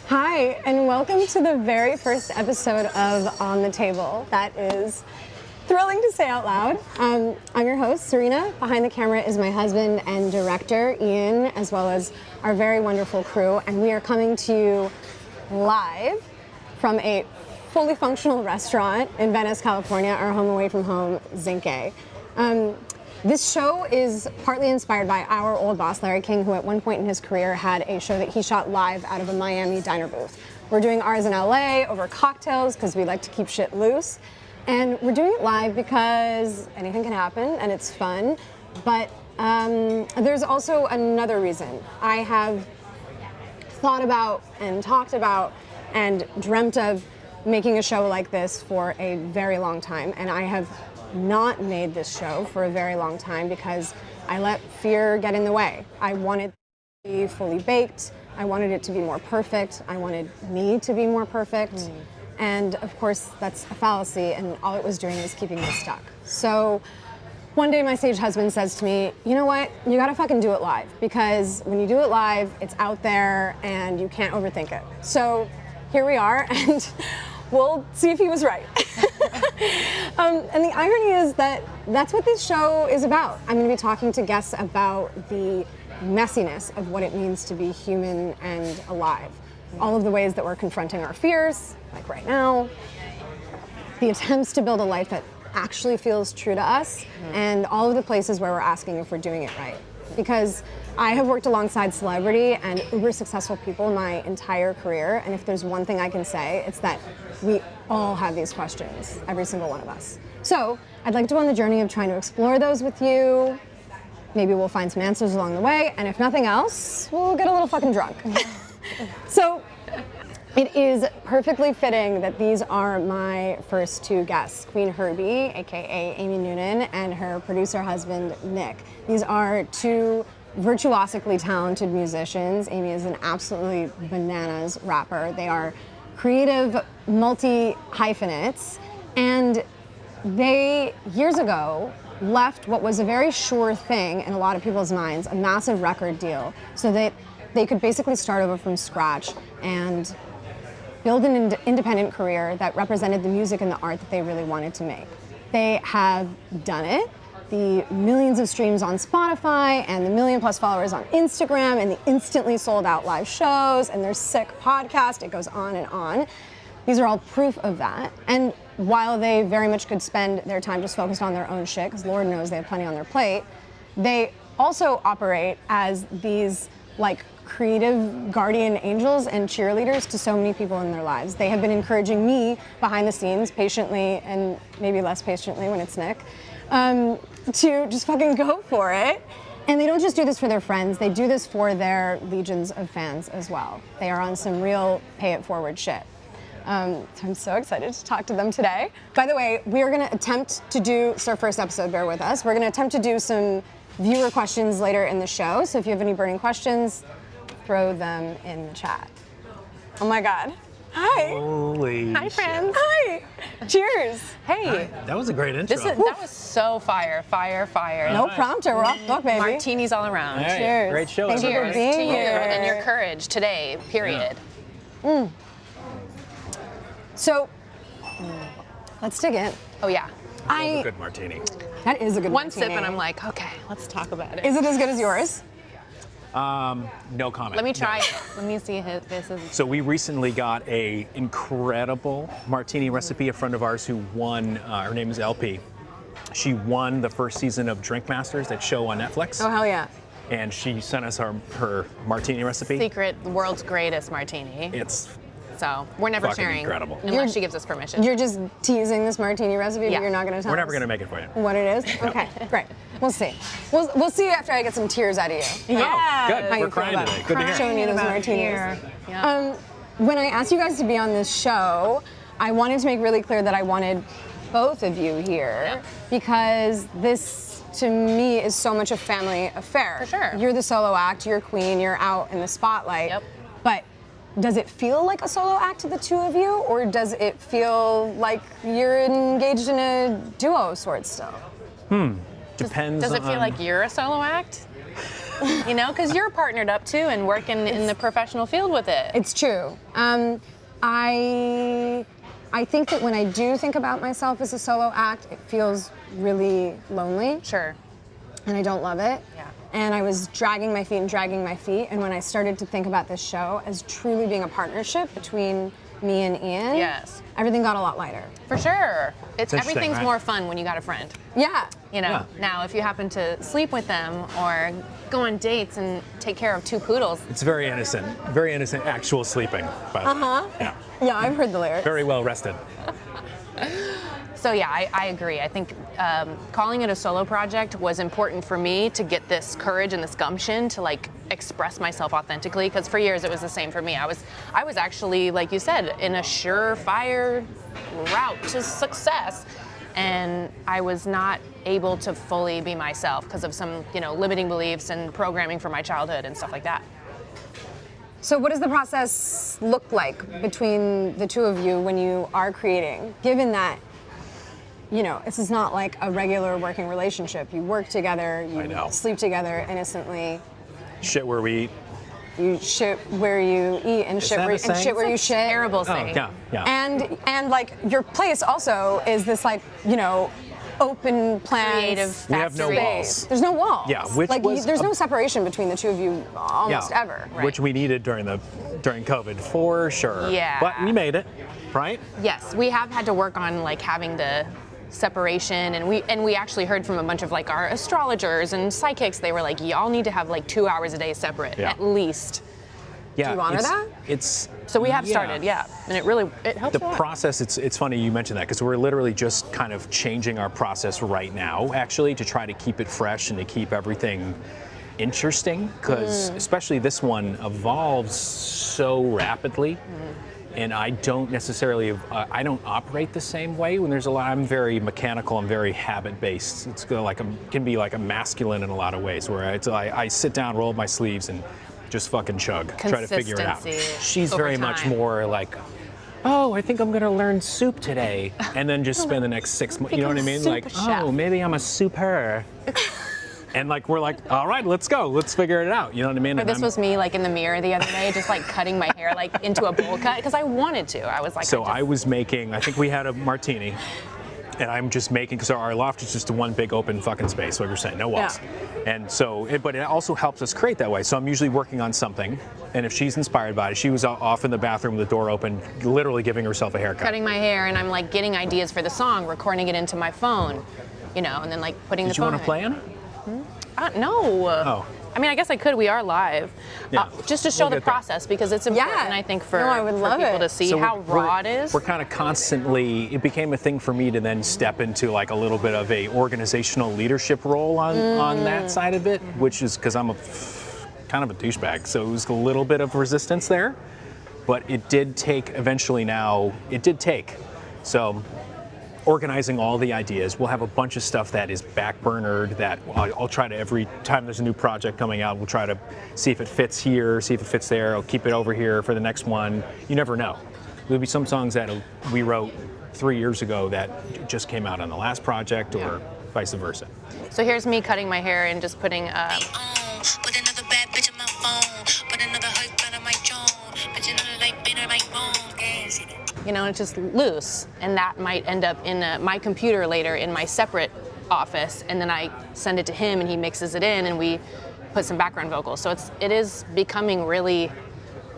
Hi, and welcome to the very first episode of On the Table. That is thrilling to say out loud. I'm your host, Serena. Behind the camera is my husband and director, Ian, as well as our very wonderful crew. And we are coming to you live from a fully functional restaurant in Venice, California, our home away from home, Zinque. This show is partly inspired by our old boss, Larry King, who at one point in his career had a show that he shot live out of a Miami diner booth. We're doing ours in LA over cocktails because we like to keep shit loose. And we're doing it live because anything can happen and it's fun. But there's also another reason. I have thought about and talked about and dreamt of making a show like this for a very long time. And I have not made this show for a very long time because I let fear get in the way. I wanted to be fully baked. I wanted it to be more perfect. I wanted me to be more perfect. And of course, that's a fallacy, and all it was doing was keeping me stuck. So one day my stage husband says to me, you know what, you gotta fucking do it live, because when you do it live, it's out there and you can't overthink it. So here we are, and we'll see if he was right. And the irony is that that's what this show is about. I'm going to be talking to guests about the messiness of what it means to be human and alive. All of the ways that we're confronting our fears, like right now, the attempts to build a life that actually feels true to us, and all of the places where we're asking if we're doing it right. Because I have worked alongside celebrity and uber successful people my entire career, and if there's one thing I can say, it's that we all have these questions, every single one of us. So I'd like to go on the journey of trying to explore those with you. Maybe we'll find some answers along the way, and if nothing else, we'll get a little fucking drunk. So it is perfectly fitting that these are my first two guests, Qveen Herby, aka Amy Noonan, and her producer husband, Nick. These are two virtuosically talented musicians. Amy is an absolutely bananas rapper. They are creative multi-hyphenates, and they, years ago, left what was a very sure thing in a lot of people's minds, a massive record deal, so that they could basically start over from scratch and build an independent career that represented the music and the art that they really wanted to make. They have done it. The millions of streams on Spotify and the million-plus followers on Instagram and the instantly sold-out live shows and their sick podcast, it goes on and on. These are all proof of that. And while they very much could spend their time just focused on their own shit, because Lord knows they have plenty on their plate, they also operate as these like creative guardian angels and cheerleaders to so many people in their lives. They have been encouraging me behind the scenes patiently, and maybe less patiently when it's Nick, to just fucking go for it. And they don't just do this for their friends, they do this for their legions of fans as well. They are on some real pay it forward shit. So I'm so excited to talk to them today. By the way, we are gonna attempt to do, it's our first episode, bear with us, we're gonna attempt to do some viewer questions later in the show, so if you have any burning questions, throw them in the chat. Oh my God. Hi. Holy Hi, friends. shit. Hi. Cheers. Hey. Hi. That was a great intro. That was so fire. No prompter, we're off book, baby. Martinis all around. All right. Cheers. Great show. Thank you for Cheers being to you here. and your courage today, period. So, let's dig in. Oh yeah. That was a good martini. That is a good One martini. sip and I'm like, okay, let's talk about it. Is it as good as yours? No comment. Let me try it. Let me see this is. So we recently got a incredible martini recipe. A friend of ours who won, her name is LP. She won the first season of Drink Masters, that show on Netflix. Oh, hell yeah. And she sent us her martini recipe. Secret, the world's greatest martini. It's So we're never fucking sharing incredible. unless she gives us permission. You're just teasing this martini recipe, Yeah. but you're not going to tell we're us never gonna make it for you. what it is? Okay, great. We'll see. We'll see after I get some tears out of you. Oh, How good. you We're feel crying about today. Good to hear. showing you those martinis. Yeah. When I asked you guys to be on this show, I wanted to make really clear that I wanted both of you here because this, to me, is so much a family affair. For sure. You're the solo act, you're Queen, you're out in the spotlight. Yep. But does it feel like a solo act to the two of you, or does it feel like you're engaged in a duo of sorts still? Depends Does it feel on- like you're a solo act? You know, because you're partnered up too and working in the professional field with it. It's true. I think that when I do think about myself as a solo act, it feels really lonely. Sure. And I don't love it. Yeah. And I was dragging my feet. And when I started to think about this show as truly being a partnership between me and Ian, Yes. everything got a lot lighter. For sure. It's interesting, everything's right? more fun when you got a friend. Yeah. You know, Yeah. now if you happen to sleep with them or go on dates and take care of 2 poodles, It's very innocent actual sleeping, by the way. Yeah. Yeah, I've heard the lyrics. Very well rested. so yeah, I agree. I think calling it a solo project was important for me to get this courage and this gumption to like express myself authentically. Because for years it was the same for me. I was actually, like you said, in a surefire route to success, and I was not able to fully be myself because of some, limiting beliefs and programming from my childhood and stuff like that. So what does the process look like between the two of you when you are creating? Given that, this is not like a regular working relationship. You work together, I know. you sleep together innocently, Shit where we eat. you shit where you eat and shit that where, a saying? and shit where you It's a shit. terrible Oh, saying. yeah. And like your place also is this like, open plan. Creative We have no factory. walls. There's no walls. Yeah, which like was there's a- no separation between the two of you almost ever. Right. Which we needed during COVID for sure. Yeah. But we made it, right? Yes, we have had to work on like having the separation, and we actually heard from a bunch of like our astrologers and psychics. They were like, y'all need to have like 2 hours a day separate Yeah. at least. Yeah. you honor that? It's So we have started, yeah, and it helps The a lot. process, it's funny you mentioned that because we're literally just kind of changing our process right now, actually, to try to keep it fresh and to keep everything interesting, because especially this one evolves so rapidly. And I don't necessarily, I don't operate the same way when there's a lot. I'm very mechanical. I'm very habit-based. It's can be like a masculine in a lot of ways, where I sit down, roll up my sleeves, and just fucking chug, try to figure it out. Consistency She's over very much time. more like, oh, I think I'm gonna learn soup today, and then just spend the next 6 months. You know what I mean? Soup Like, chef. oh, maybe I'm a souper. And like we're like, all right, let's go, let's figure it out. You know what I mean? Or And this I'm- was me like in the mirror the other day, just like cutting my hair like into a bowl cut because I wanted to. I was like, So I was making, I think we had a martini, and I'm just making, because our loft is just one big open fucking space, what you're saying, no walls. And so, but it also helps us create that way. So I'm usually working on something, and if she's inspired by it, she was off in the bathroom with the door open, literally giving herself a haircut. cutting my hair, and I'm like getting ideas for the song, recording it into my phone, and then like putting Did the you phone want to play in? No. Oh. I mean, I guess I could. We are live. Yeah. Just to show We'll the get there. process, because it's important, Yeah. I think, for, No, I would for love people it. to see So how we're- raw it is. We're kind of constantly, it became a thing for me to then step into like a little bit of a organizational leadership role on that side of it, which is because I'm kind of a douchebag. So it was a little bit of resistance there, but it did take So organizing all the ideas, we'll have a bunch of stuff that is backburnered that I'll try to, every time there's a new project coming out, we'll try to see if it fits here, see if it fits there. I'll keep it over here for the next one. You never know. There'll be some songs that we wrote 3 years ago that just came out on the last project, or vice versa. So here's me cutting my hair and just putting Put another bad bitch on my phone. Put another husband on my jaw. But you know the light beater my phone. it's just loose, and that might end up in my computer later in my separate office, and then I send it to him, and he mixes it in, and we put some background vocals. So it is becoming really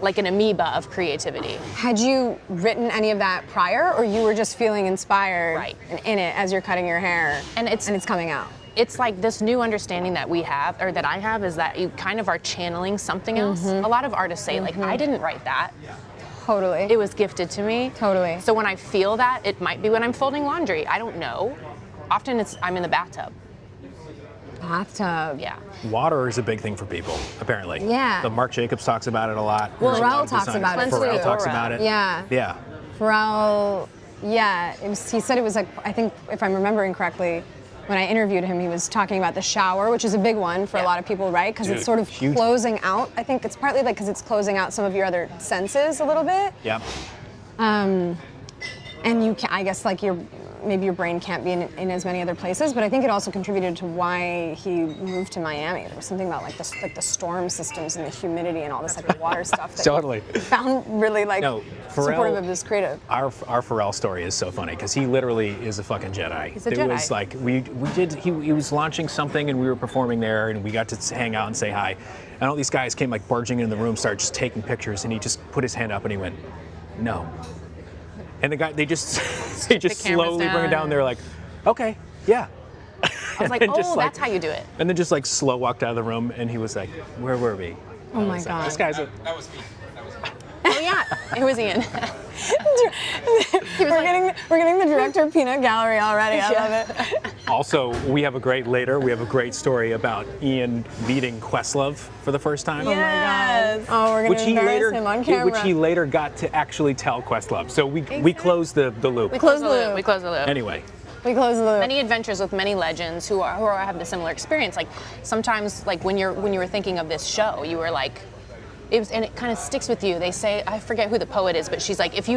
like an amoeba of creativity. Had you written any of that prior, or you were just feeling inspired Right. and in it as you're cutting your hair And it's coming out? It's like this new understanding that we have, or that I have, is that you kind of are channeling something else. A lot of artists say, like, I didn't write that. Totally. It was gifted to me. Totally. So when I feel that, it might be when I'm folding laundry. I don't know. Often I'm in the bathtub. Bathtub. Yeah. Water is a big thing for people, apparently. Yeah. The Mark Jacobs talks about it a lot. Well, There's a lot Pharrell of talks designers. about it Pharrell too. talks about it. Yeah. Yeah. Pharrell, yeah, he said it was like, I think if I'm remembering correctly, when I interviewed him, he was talking about the shower, which is a big one for a lot of people, right? Because it's Dude, sort of huge. closing out. I think it's partly like because it's closing out some of your other senses a little bit. Yeah. And you can, I guess, like maybe your brain can't be in as many other places, but I think it also contributed to why he moved to Miami. There was something about like the storm systems and the humidity and all this like the water stuff that Totally. he found really like supportive of his creative. Our Pharrell story is so funny because he literally is a fucking Jedi. He's a It Jedi. was like he was launching something and we were performing there and we got to hang out and say hi. And all these guys came like barging into the room, started just taking pictures, and he just put his hand up and he went, "No." And they just slowly bring it down. They're like, "Okay, yeah." I was like, oh, that's how you do it. And then just like slow walked out of the room, and he was like, "Where were we?" Oh my God. This guy's a. That was me. Oh yeah, it was Ian. We're getting the director peanut gallery already. I love it. Also, we have a great story about Ian meeting Questlove for the first time. Oh my God. Oh, we're gonna embarrass him on camera. Which he later got to actually tell Questlove. So we closed the loop. We closed the loop. We closed the loop. Anyway. We close the loop. Many adventures with many legends who have the similar experience. Like sometimes, like when you were thinking of this show, you were like, and it kind of sticks with you. They say, I forget who the poet is, but she's like, if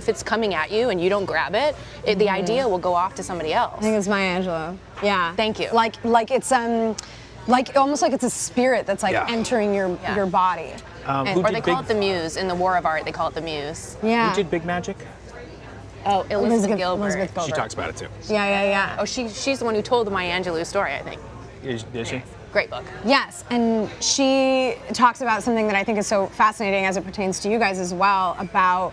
it's coming at you and you don't grab it, the idea will go off to somebody else. I think it's Maya Angelou. Yeah. Thank you. Like it's like almost like it's a spirit that's like entering your body. Or they call it the muse. In the War of Art, they call it the muse. Yeah. Who did Big Magic? Oh, Elizabeth Gilbert. Elizabeth Gilbert. She talks about it too. Yeah. Oh, she's the one who told the Maya Angelou story, I think. Is she? Great book. Yes, and she talks about something that I think is so fascinating as it pertains to you guys as well, about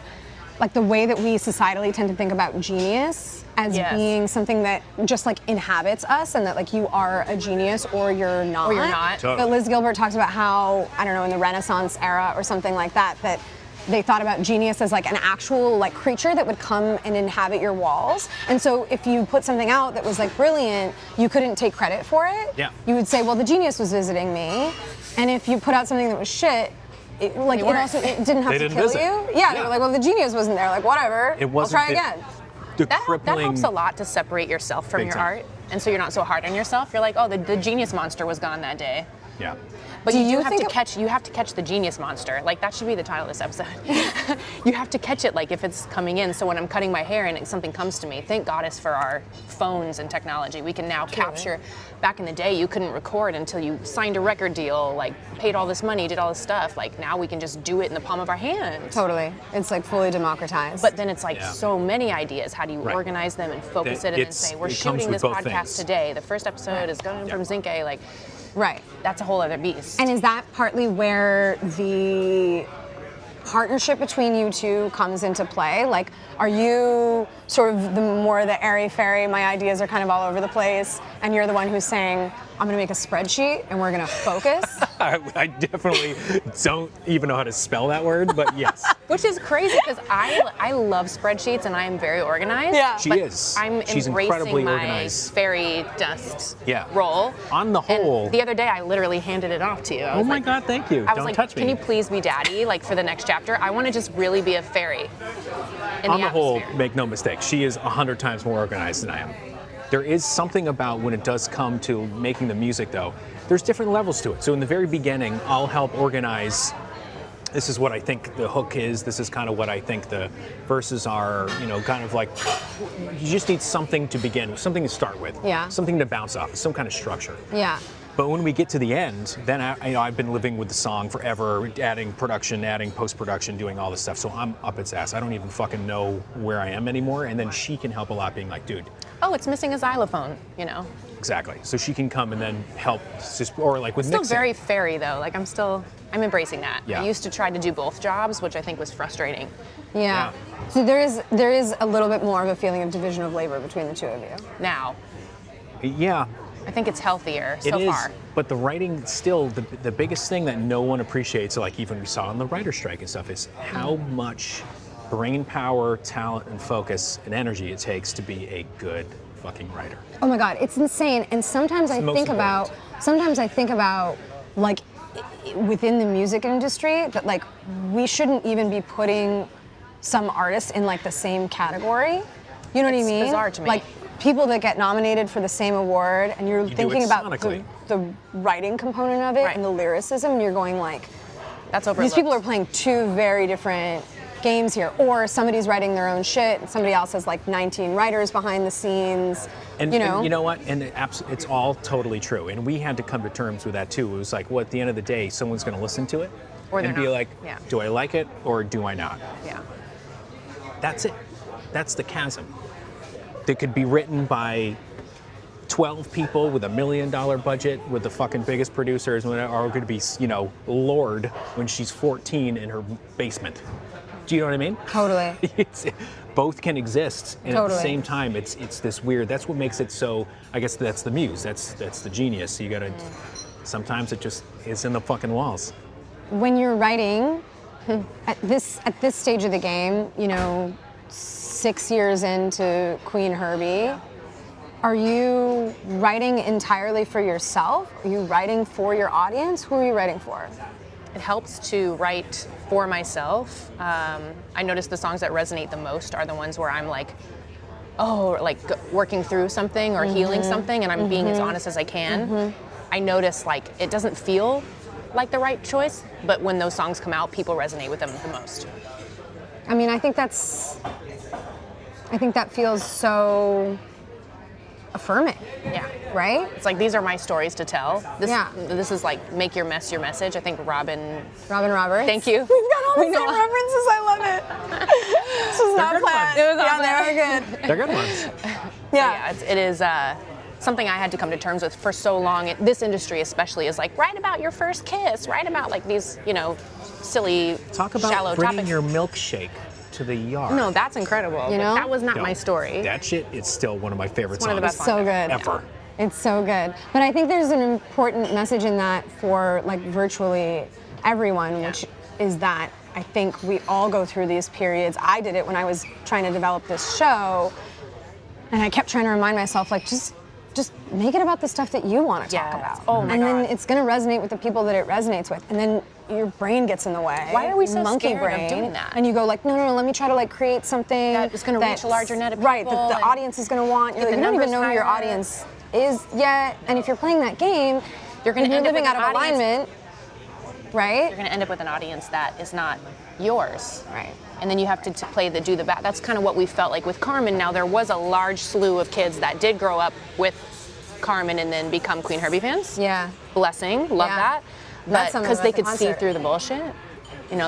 like the way that we societally tend to think about genius as being something that just like inhabits us, and that like you are a genius or you're not. Or you're not. Totally. But Liz Gilbert talks about how, I don't know, in the Renaissance era or something like that, that they thought about genius as like an actual like creature that would come and inhabit your walls. And so if you put something out that was like brilliant, you couldn't take credit for it. Yeah. You would say, well, the genius was visiting me. And if you put out something that was shit, it didn't have to kill visit. you. Yeah, they were like, well, the genius wasn't there. Like, whatever. It wasn't. I'll try again. That helps a lot to separate yourself from Big your time. art. And so you're not so hard on yourself. You're like, oh, the genius monster was gone that day. Yeah. But Do you you have think to catch the genius monster. Like that should be the title of this episode. You have to catch it like if it's coming in. So when I'm cutting my hair and something comes to me, thank goddess for our phones and technology. We can now capture. Back in the day, you couldn't record until you signed a record deal, like paid all this money, did all this stuff. Like now we can just do it in the palm of our hand. Totally. It's like fully democratized. But then it's like so many ideas. How do you organize them and focus it and then say, we're shooting this podcast today. The first episode is going from Zinque. Like, right. That's a whole other beast. And is that partly where the partnership between you two comes into play? Like, are you sort of the airy-fairy, my ideas are kind of all over the place, and you're the one who's saying, I'm gonna make a spreadsheet and we're gonna focus? I definitely don't even know how to spell that word, but yes. Which is crazy because I love spreadsheets and I am very organized. Yeah. She but is. embracing She's incredibly my organized. fairy dust Yeah. role. On the whole. And the other day I literally handed it off to you. I Oh was my like, God, thank you. I was Don't like, touch me. can you please be daddy, like for the next chapter? I want to just really be a fairy. On the whole, make no mistake, she is 100 times more organized than I am. There is something about when it does come to making the music though, there's different levels to it. So in the very beginning, I'll help organize, this is what I think the hook is, this is kind of what I think the verses are, kind of like, you just need something to begin with, something to start with. Yeah. Something to bounce off, some kind of structure. Yeah. But when we get to the end, then I've been living with the song forever, adding production, adding post-production, doing all this stuff. So I'm up its ass. I don't even fucking know where I am anymore. And then she can help a lot, being like, dude. Oh, it's missing a xylophone, Exactly. So she can come and then help, or like with Still mixing. very fairy though. Like I'm embracing that. Yeah. I used to try to do both jobs, which I think was frustrating. Yeah. So there is a little bit more of a feeling of division of labor between the two of you. Now, Yeah. I think it's healthier It so is, far. but the writing still, the biggest thing that no one appreciates, like even we saw on the writer's strike and stuff, is how much brain power, talent, and focus and energy it takes to be a good fucking writer. Oh my God, it's insane. And sometimes I think about like within the music industry that like we shouldn't even be putting some artists in like the same category. You know what I mean? It's bizarre to me. Like people that get nominated for the same award, and you're do thinking it about sonically. the writing component of it Right. and the lyricism, and you're going like, That's overlooked. these people are playing two very different games here, or somebody's writing their own shit, and somebody else has like 19 writers behind the scenes. And you know what? And it's all totally true. And we had to come to terms with that too. It was like, well, at the end of the day, someone's going to listen to it Or and they're be not. like, Yeah. do I like it or do I not? Yeah. That's it. That's the chasm. That could be written by 12 people with $1 million budget with the fucking biggest producers, or it could be, Lorde when she's 14 in her basement. Do you know what I mean? Totally. Both can exist, and at the Totally. same time, it's this weird. That's what makes it so. I guess that's the muse. That's the genius. You gotta. Sometimes it just is in the fucking walls. When you're writing, at this stage of the game, 6 years into Qveen Herby, are you writing entirely for yourself? Are you writing for your audience? Who are you writing for? It helps to write for myself. I notice the songs that resonate the most are the ones where I'm like, working through something or healing something, and I'm being as honest as I can. I notice like it doesn't feel like the right choice, but when those songs come out, people resonate with them the most. I mean, I think that feels so affirming. Yeah. Right? It's like, these are my stories to tell. Yeah. This is like, make your mess your message. I think Robin Roberts. Thank you. We've got all the We same know. references. I love it. This was not good planned. ones. It was not Yeah, they were good. They're good ones. Yeah. It is something I had to come to terms with for so long. This industry especially is like, write about your first kiss, write about like these, silly, Talk about shallow bringing topics. your milkshake to the yard. No, that's incredible. You but know? that was not No, my story. That shit is still one of my favorite one of the songs best So good. ever. It's so good. But I think there's an important message in that for like virtually everyone, which is that I think we all go through these periods. I did it when I was trying to develop this show, and I kept trying to remind myself, like, just make it about the stuff that you want to talk Yes. about. Oh my and then God. it's going to resonate with the people that it resonates with. And then your brain gets in the way. Why are we so Monkey scared of brain, doing that? And you go like, no, let me try to like create something That is gonna reach a larger net of Right, people that the and audience is going to want. get the You don't even numbers know who your higher. audience is yet. And if you're playing that game, You're gonna and you're end up living with out an of audience- alignment, right? You're going to end up with an audience that is not yours. Right. And then you have to do the back. That's kind of what we felt like with Carmen. Now, there was a large slew of kids that did grow up with Carmen and then become Qveen Herby fans. Yeah. Blessing, love Yeah. that. Met But some of because them they at the could see concert. through the bullshit.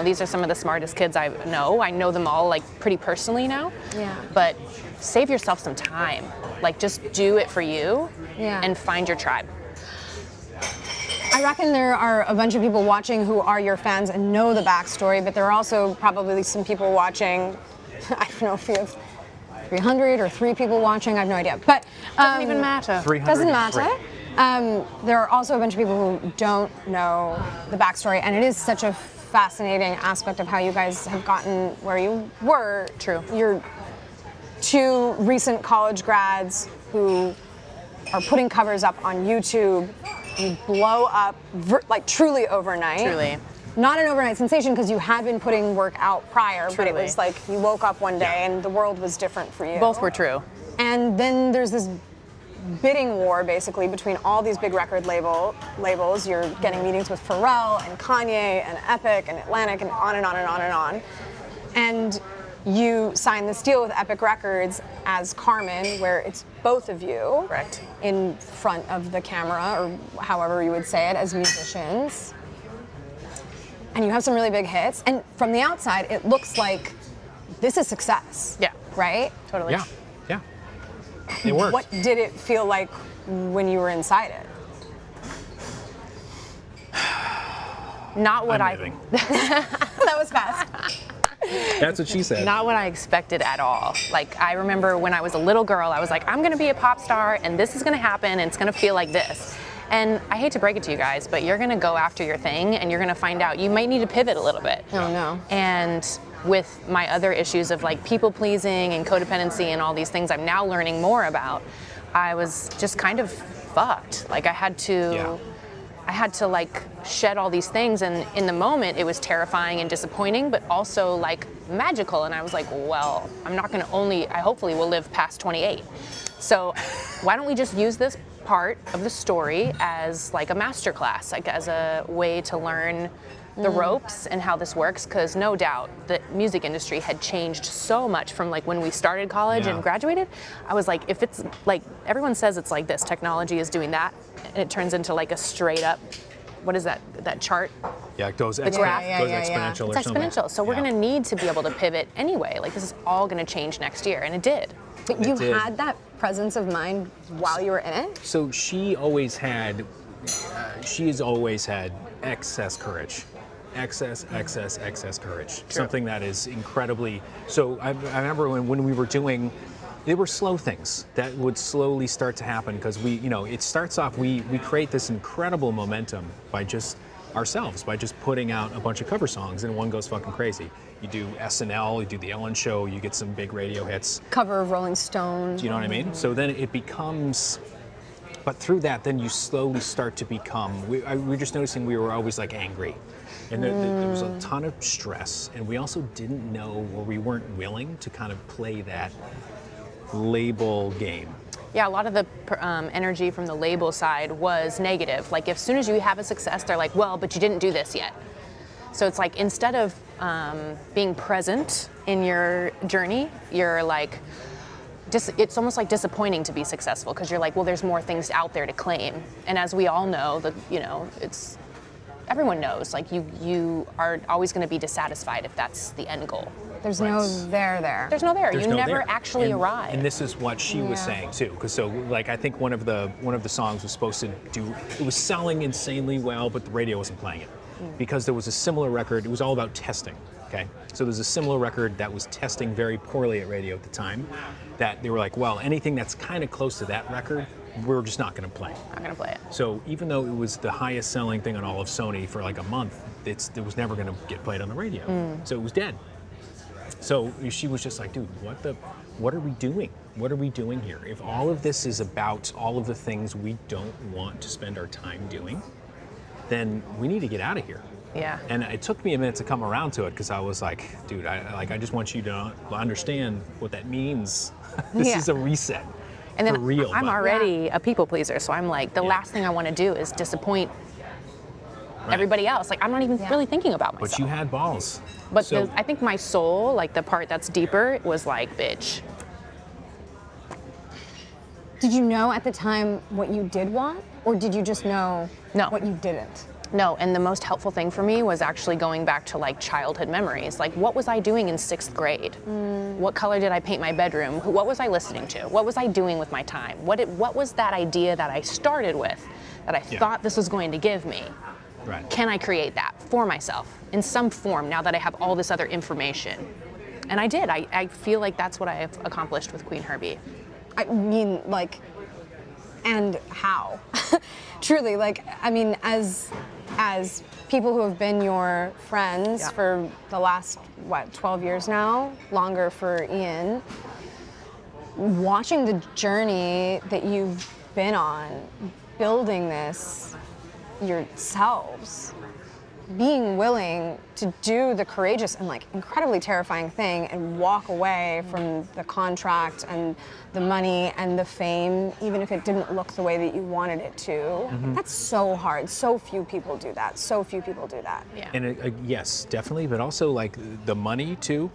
These are some of the smartest kids I know. I know them all like pretty personally now. Yeah. But save yourself some time. Like, just do it for you Yeah. and find your tribe. I reckon there are a bunch of people watching who are your fans and know the backstory, but there are also probably some people watching. I don't know if you have 300 or 3 people watching. I have no idea. But Doesn't even matter. 300. doesn't matter. There are also a bunch of people who don't know the backstory, and it is such a fascinating aspect of how you guys have gotten where you were. True. You're 2 recent college grads who are putting covers up on YouTube. You blow up like truly overnight. Truly. Not an overnight sensation because you had been putting work out prior, but it Truly. was like you woke up one day and the world was different for you. Both were true. And then there's this bidding war basically between all these big record labels. You're getting meetings with Pharrell and Kanye and Epic and Atlantic and on and on and on and on. And you sign this deal with Epic Records as Carmen, where it's both of you Correct. in front of the camera, or however you would say it, as musicians. And you have some really big hits. And from the outside, it looks like this is success. Yeah. Right? Totally. Yeah. It worked. What did it feel like when you were inside it? Not what I'm leaving. That was fast. That's what she said. Not what I expected at all. Like, I remember when I was a little girl, I was like, I'm gonna be a pop star and this is gonna happen and it's gonna feel like this. And I hate to break it to you guys, but you're gonna go after your thing and you're gonna find out you might need to pivot a little bit. Oh, no. And with my other issues of like people pleasing and codependency and all these things I'm now learning more about, I was just kind of fucked. Like, I had to like shed all these things, and in the moment it was terrifying and disappointing, but also like magical. And I was like, well, I'm not gonna I hopefully will live past 28. So why don't we just use this part of the story as like a masterclass, like as a way to learn the ropes and how this works, because no doubt the music industry had changed so much from like when we started college and graduated. I was like, if it's like everyone says it's like this, technology is doing that, and it turns into like a straight up, what is that chart? Yeah, it goes, graph. goes exponential or It's something. exponential. So we're going to need to be able to pivot anyway. Like this is all going to change next year, and it did. But you did. had that presence of mind while you were in it? So she has always had excess courage. Excess courage. Something that is incredibly, so I remember when we were doing, they were slow things that would slowly start to happen because it starts off, we create this incredible momentum by just ourselves, by just putting out a bunch of cover songs, and one goes fucking crazy. You do SNL, you do the Ellen Show, you get some big radio hits. Cover of Rolling Stone. Do you know what I mean? So then it becomes, but through that, then you slowly start to become, we're just noticing we were always like angry. And there was a ton of stress, and we also didn't know, or we weren't willing to kind of play that label game. Yeah, a lot of the energy from the label side was negative. Like, as soon as you have a success, they're like, well, but you didn't do this yet. So it's like, instead of being present in your journey, you're like, it's almost like disappointing to be successful, because you're like, well, there's more things out there to claim. And as we all know, everyone knows, like, you are always going to be dissatisfied if that's the end goal. There's no there. There's no there. There's you no never there. actually arrive. And this is what she was saying too, because I think one of the songs was supposed to do, it was selling insanely well, but the radio wasn't playing it because there was a similar record. It was all about testing. Okay, so there's a similar record that was testing very poorly at radio at the time. That they were like, well, anything that's kind of close to that record, we're just not going to play. Not going to play it. So even though it was the highest selling thing on all of Sony for like a month, it was never going to get played on the radio. So it was dead. So she was just like, dude, what are we doing? What are we doing here? If all of this is about all of the things we don't want to spend our time doing, then we need to get out of here. Yeah. And it took me a minute to come around to it, because I was like, dude, I just want you to understand what that means. This is a reset. And then for real. I'm already a people pleaser, so I'm like, the last thing I want to do is disappoint everybody else. Like, I'm not even really thinking about myself. But you had balls. But I think my soul, like the part that's deeper, was like, bitch. Did you know at the time what you did want, or did you just know what you didn't? No, and the most helpful thing for me was actually going back to like childhood memories. Like, what was I doing in 6th grade? What color did I paint my bedroom? What was I listening to? What was I doing with my time? What was that idea that I started with that I thought this was going to give me? Right. Can I create that for myself in some form now that I have all this other information? And I did. I feel like that's what I have accomplished with Qveen Herby. I mean, like, and how? Truly, like, I mean, as people who have been your friends for the last, 12 years now, longer for Ian, watching the journey that you've been on, building this yourselves, being willing to do the courageous and like incredibly terrifying thing and walk away from the contract and the money and the fame, even if it didn't look the way that you wanted it to. That's so hard. So few people do that. Yeah. And yes, definitely, but also like the money too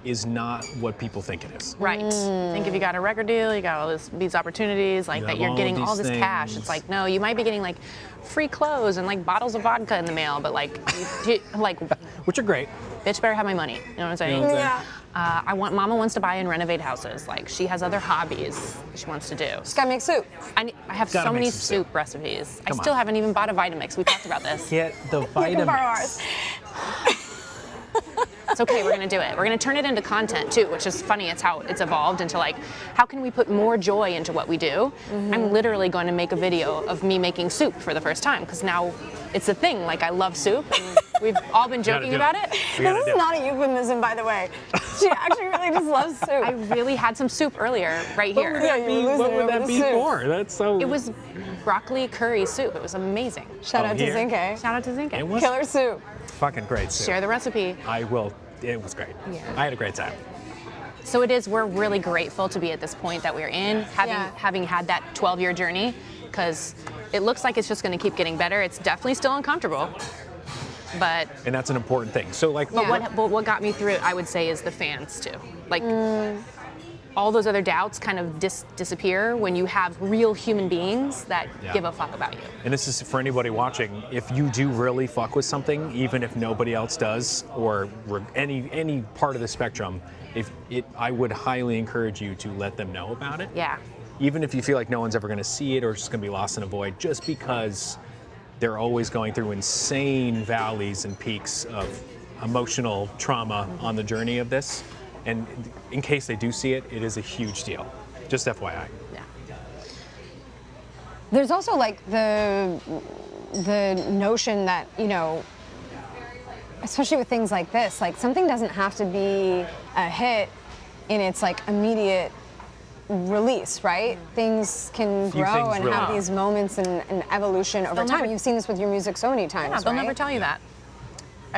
is not what people think it is. Right. Think if you got a record deal, you got all these opportunities, like that you're getting all this cash. It's like, no, you might be getting like free clothes and like bottles of vodka in the mail, but like, like, which are great. bitch better have my money. You know what I'm saying? Yeah. Mama wants to buy and renovate houses. Like, she has other hobbies she wants to do. Just gotta make soup. I have Gotta so make many some soup recipes. I Come still on. haven't even bought a Vitamix. We talked about this. Get the You can borrow ours. Vitamix. It's okay, we're gonna do it. We're gonna turn it into content too, which is funny. It's how it's evolved into like, how can we put more joy into what we do? I'm literally going to make a video of me making soup for the first time, because now it's a thing. Like, I love soup, and we've all been joking about it. This is not a euphemism, by the way. She actually really just loves soup. I really had some soup earlier, right here. Yeah, you were losing What it would over that the be soup. for? That's so. It was broccoli curry soup. It was amazing. Shout out to here? Zinque. Shout out to Zinque. It was Killer soup. fucking great soup. Share the recipe. I will. It was great. Yeah. I had a great time. So we're really grateful to be at this point that we're in, having had that 12-year journey, because it looks like it's just going to keep getting better. It's definitely still uncomfortable. And that's an important thing. So like, But what got me through it, I would say, is the fans too. Like all those other doubts kind of disappear when you have real human beings that give a fuck about you. and this is for anybody watching, if you do really fuck with something, even if nobody else does, or any part of the spectrum, I would highly encourage you to let them know about it. Yeah. Even if you feel like no one's ever going to see it or it's just going to be lost in a void, just because they're always going through insane valleys and peaks of emotional trauma on the journey of this. And in case they do see it, it is a huge deal. Just FYI. Yeah. There's also like the notion that, especially with things like this, like something doesn't have to be a hit in its like immediate release, right? Things can Few grow things and really have are. these moments and evolution over time. You've seen this with your music so many times, Yeah, they'll right? never tell you that.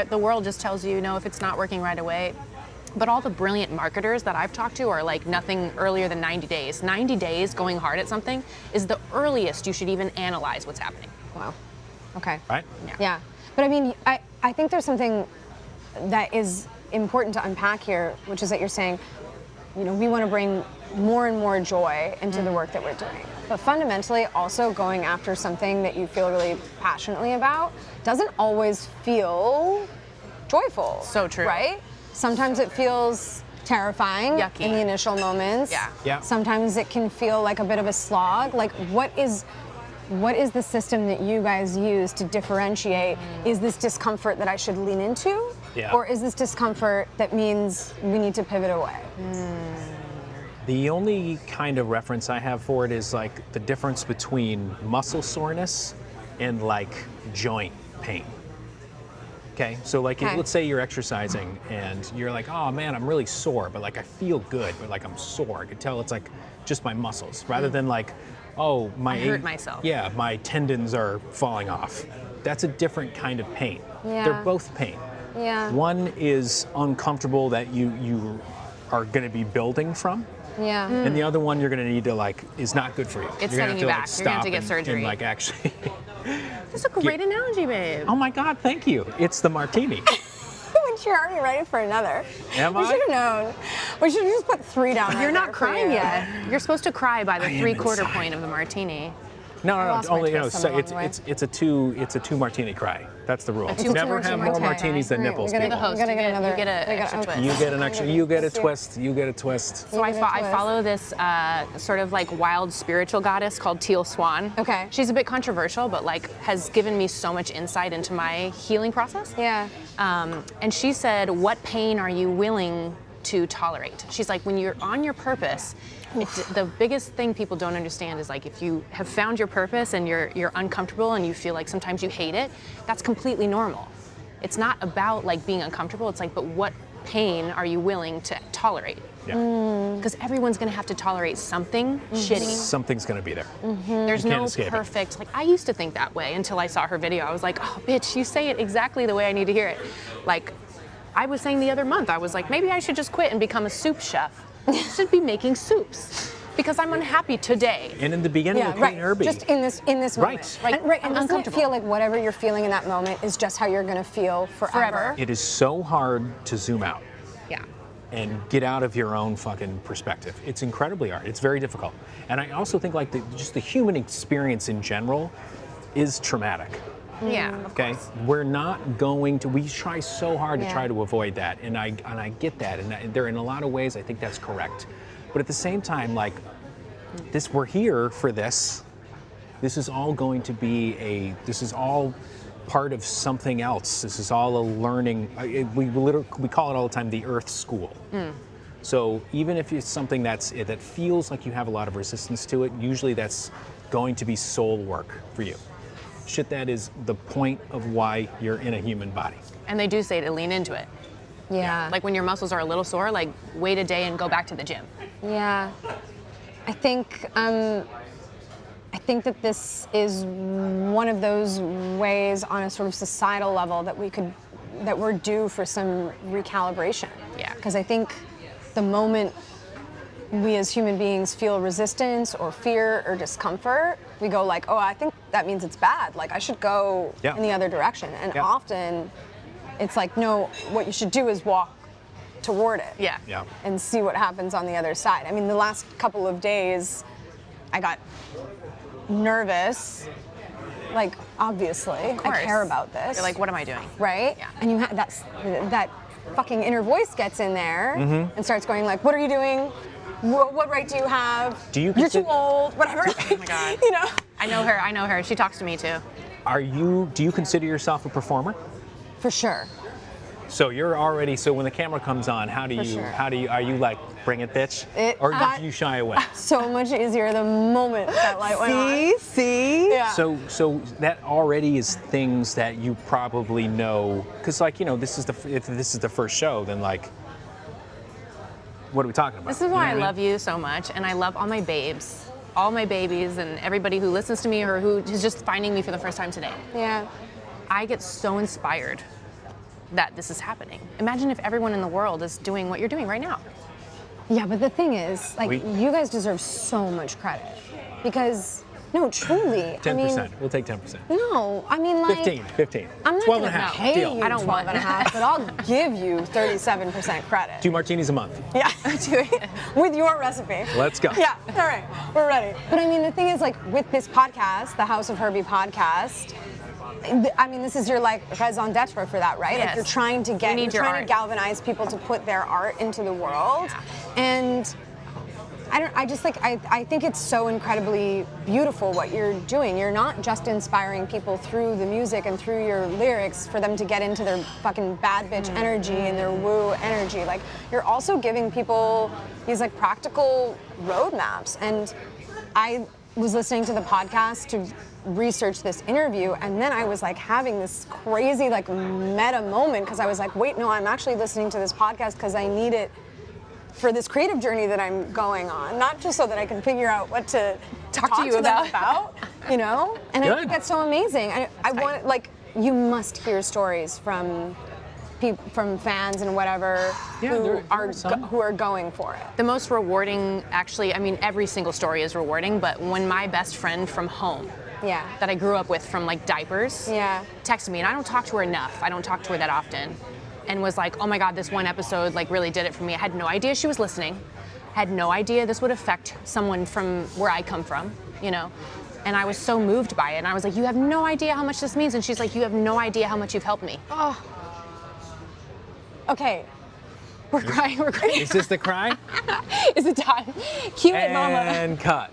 The world just tells you, if it's not working right away. But all the brilliant marketers that I've talked to are like nothing earlier than 90 days. 90 days going hard at something is the earliest you should even analyze what's happening. Wow. Okay. Right? Yeah. But I mean, I think there's something that is important to unpack here, which is that you're saying, we want to bring more and more joy into the work that we're doing. But fundamentally, also going after something that you feel really passionately about doesn't always feel joyful. So true. Right? Sometimes it feels terrifying Yucky. in the initial moments. Yeah. Yeah. Sometimes it can feel like a bit of a slog. Like, what is the system that you guys use to differentiate? Is this discomfort that I should lean into? Yeah. Or is this discomfort that means we need to pivot away? The only kind of reference I have for it is like the difference between muscle soreness and like joint pain. Okay, so like Okay. let's say you're exercising and you're like, oh man, I'm really sore, but like I feel good, but like I'm sore. I could tell it's like just my muscles, rather than like, oh, I hurt myself. Yeah, my tendons are falling off. That's a different kind of pain. Yeah. They're both pain. Yeah. One is uncomfortable that you are going to be building from. Yeah. And the other one you're going to need to like is not good for you. It's You're gonna setting you have back. to, You're gonna have stop to get and surgery. like actually. That's a great analogy, babe. Oh my God, thank you. It's the martini. But you're already ready for another. Am We I? should have known. We should have just put 3 down. You're there not for crying you. yet. You're supposed to cry by the I am 3/4 inside. point of the martini. No, lost my only twist on so the it's long way. it's a 2 martini cry. That's the rule. two Never martini have more cry. martinis than Right, nipples, we're gonna- The people. host, gotta get another- you get an we got- extra okay. twist. You get an extra. You get a Let's do it. twist. You get a twist. So I, You get a I twist. follow this sort of like wild spiritual goddess called Teal Swan. Okay. She's a bit controversial, but like has given me so much insight into my healing process. Yeah. And she said, what pain are you willing to tolerate? She's like, when you're on your purpose, the biggest thing people don't understand is like if you have found your purpose and you're uncomfortable and you feel like sometimes you hate it, that's completely normal. It's not about like being uncomfortable. It's like, but what pain are you willing to tolerate? Yeah. Because everyone's gonna have to tolerate something shitty. Something's gonna be there. There's You can't no escape it. perfect, like I used to think that way until I saw her video. I was like, oh bitch, you say it exactly the way I need to hear it. Like I was saying the other month, I was like, maybe I should just quit and become a soup chef. I should be making soups because I'm unhappy today. And in the beginning of Qveen right. Herby, Just in this moment. Right. Like, and, right. And I'm doesn't it uncomfortable. feel like whatever you're feeling in that moment is just how you're gonna feel forever? it is so hard to zoom out Yeah. and get out of your own fucking perspective. It's incredibly hard. It's very difficult. And I also think like just the human experience in general is traumatic. Yeah. Okay, we're not going to. We try so hard to Yeah. try to avoid that, and I get that, and there in a lot of ways I think that's correct. But at the same time, like this, we're here for this. This is all going to be This is all part of something else. This is all a learning. We call it all the time the Earth School. So even if it's something that feels like you have a lot of resistance to it, usually that's going to be soul work for you. Shit that is the point of why you're in a human body. And they do say to lean into it. Yeah. Like when your muscles are a little sore, like wait a day and go back to the gym. Yeah. I think that this is one of those ways on a sort of societal level that we're due for some recalibration. Yeah. Because I think the moment we as human beings feel resistance or fear or discomfort, we go like, oh, I think that means it's bad. Like I should go in the other direction. And often it's like, no, what you should do is walk toward it. Yeah. And see what happens on the other side. I mean, the last couple of days, I got nervous. Like, obviously, I care about this. You're like, what am I doing? Right? Yeah. And you have that fucking inner voice gets in there and starts going like, what are you doing? What right do you have? You're too old. Whatever. Oh my God. You know? I know her. She talks to me too. Do you consider yourself a performer? For sure. So you're already, so when the camera comes on, are you like, bring it, bitch? Or do you shy away? So much easier the moment that light went on. See? Yeah. So that already is things that you probably know, because like, you know, if this is the first show, then like, what are we talking about? This is why I love you so much, and I love all my babes, all my babies, and everybody who listens to me or who is just finding me for the first time today. Yeah. I get so inspired that this is happening. Imagine if everyone in the world is doing what you're doing right now. Yeah, but the thing is, like, you guys deserve so much credit because, no, truly, 10%. I mean, We'll take 10%. no, I mean, like, 15. I'm not 12 gonna and a half. pay Deal. you I don't 12 want and a half, but I'll give you 37% credit. 2 martinis a month. Yeah, with your recipe. Let's go. Yeah, all right, we're ready. But I mean, the thing is, like, with this podcast, the House of Herby podcast, I mean, this is your like raison d'etre for that, right? Yes. Like you're trying to to galvanize people to put their art into the world, and I think it's so incredibly beautiful what you're doing. You're not just inspiring people through the music and through your lyrics for them to get into their fucking bad bitch energy and their woo energy. Like you're also giving people these like practical roadmaps. And I was listening to the podcast to research this interview, and then I was like having this crazy like meta moment because I was like, wait, no, I'm actually listening to this podcast because I need it for this creative journey that I'm going on, not just so that I can figure out what to talk to you about, you know? And I think that's so amazing. I want, like, you must hear stories from fans and whatever who are going for it. The most rewarding, actually, I mean, every single story is rewarding, but when my best friend from home, that I grew up with from like diapers, texted me, and I don't talk to her enough. I don't talk to her that often. And was like, oh my God, this one episode like really did it for me. I had no idea she was listening. Had no idea this would affect someone from where I come from, you know? And I was so moved by it. And I was like, you have no idea how much this means. And she's like, you have no idea how much you've helped me. Oh. Okay. We're crying. Is this the cry? Is it time? Cue it, mama. And cut.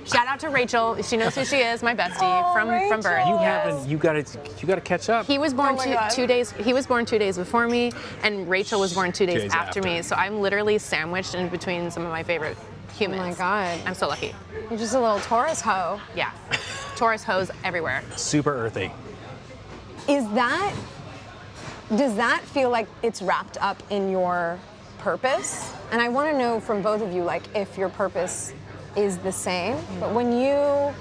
Shout out to Rachel. She knows who she is, my bestie from birth. You gotta catch up. He was born 2 days. He was born 2 days before me, and Rachel was born 2 days after me. So I'm literally sandwiched in between some of my favorite humans. Oh my God. I'm so lucky. You're just a little Taurus hoe. Yeah. Taurus hoes everywhere. Super earthy. Does that feel like it's wrapped up in your purpose? And I want to know from both of you, like, if your purpose is the same. But when you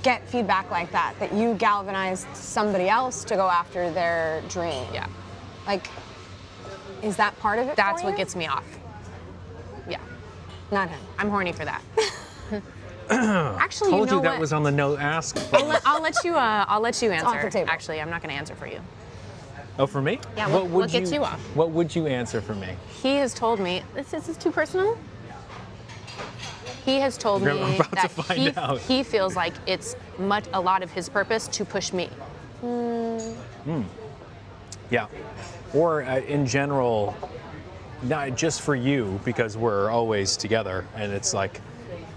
get feedback like that you galvanized somebody else to go after their dream. Yeah. Like, is that part of it? That's for what you? gets me off. Yeah. Not him. I'm horny for that. Actually, Told you know that what? was on the no ask. I'll let you answer. off the table. Actually, I'm not going to answer for you. Oh, for me? Yeah, what gets you off? What would you answer for me? He has told me, is this too personal? He has told me I'm about that to find out. he feels like it's a lot of his purpose to push me. Yeah. Or in general, not just for you, because we're always together, and it's like,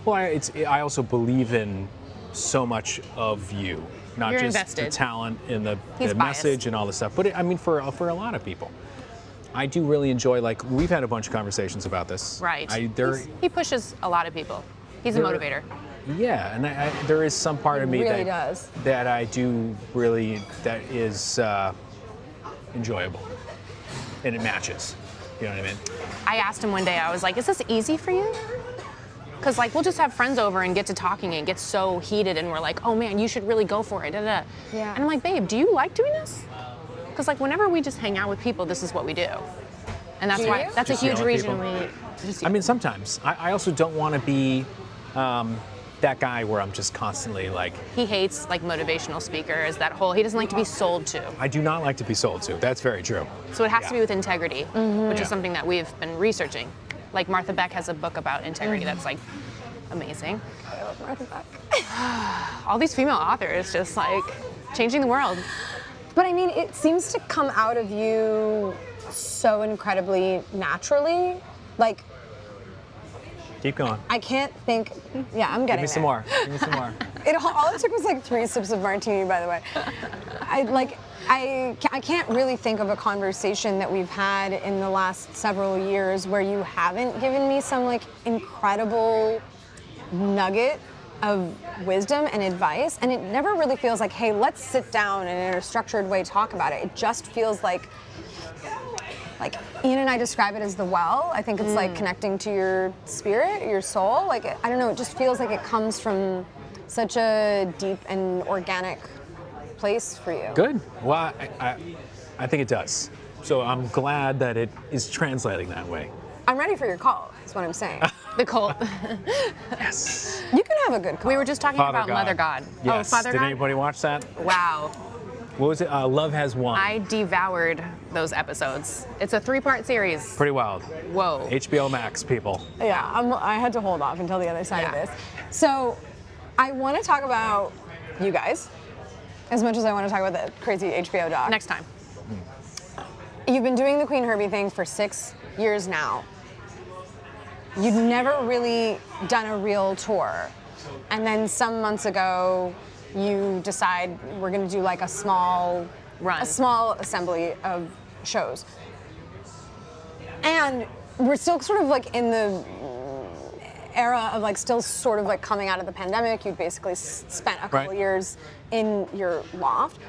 well, I also believe in so much of you, not You're just invested. the talent and the He's message biased. and all this stuff, but I mean, for a lot of people. I do really enjoy, like, we've had a bunch of conversations about this. Right. He pushes a lot of people. He's a motivator. Yeah, and there is some part of me really that does. that I do really, that is enjoyable, and it matches. You know what I mean? I asked him one day, I was like, is this easy for you? Because like we'll just have friends over and get to talking and get so heated and we're like, oh man, you should really go for it. Da, da, da. Yeah. And I'm like, babe, do you like doing this? Because like whenever we just hang out with people, this is what we do. And that's why, that's Just a huge yell at reason people? we just I mean, sometimes. I also don't want to be that guy where I'm just constantly like, He hates like motivational speakers, that whole, he doesn't like to be sold to. I do not like to be sold to. That's very true. So it has to Yeah. be with integrity, which Yeah. is something that we've been researching. Like Martha Beck has a book about integrity that's like amazing. I love Martha Beck. All these female authors just like changing the world. But I mean, it seems to come out of you so incredibly naturally. Like, Keep going. I can't think. Yeah, I'm getting Give me some there. more. Give me some more. All it took was like 3 sips of martini, by the way. I can't really think of a conversation that we've had in the last several years where you haven't given me some like incredible nugget of wisdom and advice, and it never really feels like, hey, let's sit down and in a structured way talk about it. It just feels like Ian and I describe it as the well. I think it's like connecting to your spirit, your soul. Like, I don't know, it just feels like it comes from such a deep and organic place for you. Good. Well, I think it does. So I'm glad that it is translating that way. I'm ready for your call, is what I'm saying. The cult. Yes. You can have a good call. We were just talking Father about God. Mother God. Yes. Oh, Father Did God? anybody watch that? Wow. What was it? Love Has Won. I devoured those episodes. It's a 3-part series. Pretty wild. Whoa. HBO Max, people. Yeah, I had to hold off until the other side of Yeah. this. So I want to talk about you guys as much as I want to talk about the crazy HBO doc. Next time. You've been doing the Qveen Herby thing for 6 years now. You'd never really done a real tour. And then some months ago, you decide we're going to do like a small Run. a small assembly of shows. And we're still sort of like in the era of like still sort of like coming out of the pandemic. You'd basically spent a couple Right. years in your loft.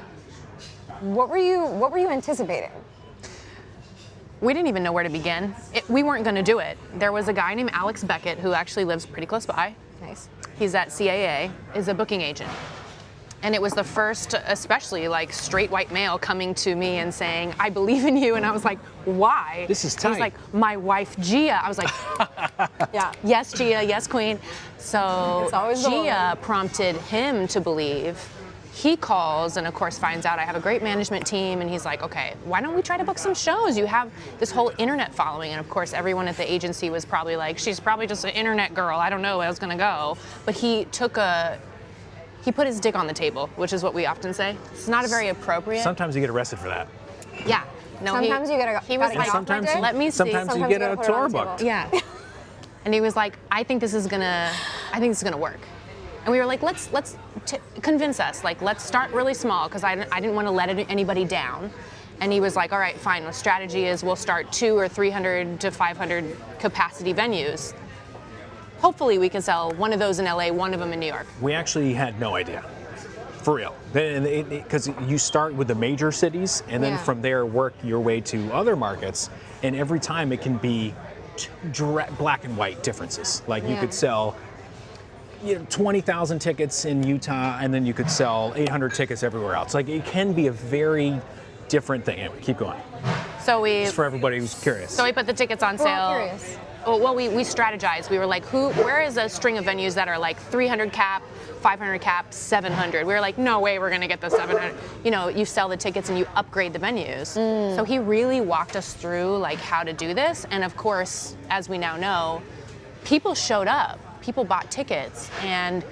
What were you anticipating? We didn't even know where to begin. We weren't going to do it. There was a guy named Alex Beckett who actually lives pretty close by. Nice. He's at CAA, is a booking agent. And it was the first, especially like straight white male coming to me and saying, I believe in you. And I was like, why? This is He's tight. like, my wife, Gia. I was like, Yeah. yes, Gia, yes, Queen. So It's always the Gia woman. prompted him to believe. He calls and of course finds out I have a great management team, and he's like, okay, why don't we try to book some shows? You have this whole internet following. And of course everyone at the agency was probably like, she's probably just an internet girl. I don't know where I was gonna go. But he put his dick on the table, which is what we often say. It's not a very appropriate. Sometimes you get arrested for that. Yeah. No, Sometimes you gotta he was gotta like, get off my dick. let me see. Sometimes you Sometimes get you a gotta put it tour on the booked. table. Yeah. And he was like, I think this is gonna work. And we were like, let's convince us. Like, let's start really small, because I didn't want to let anybody down. And he was like, all right, fine. The strategy is we'll start 200 or 300 to 500 capacity venues. Hopefully we can sell one of those in LA, one of them in New York. We actually had no idea. For real. Because you start with the major cities, and then Yeah. from there work your way to other markets, and every time it can be black and white differences. Like you Yeah. could sell 20,000 tickets in Utah, and then you could sell 800 tickets everywhere else. Like it can be a very different thing. Anyway, keep going. So we Just for everybody who's curious. So we put the tickets on We're sale. all curious. Oh, well, we strategized. We were like, where is a string of venues that are like 300 cap, 500 cap, 700? We were like, no way we're going to get the 700. You know, you sell the tickets and you upgrade the venues. So he really walked us through like how to do this. And of course, as we now know, people showed up. People bought tickets. And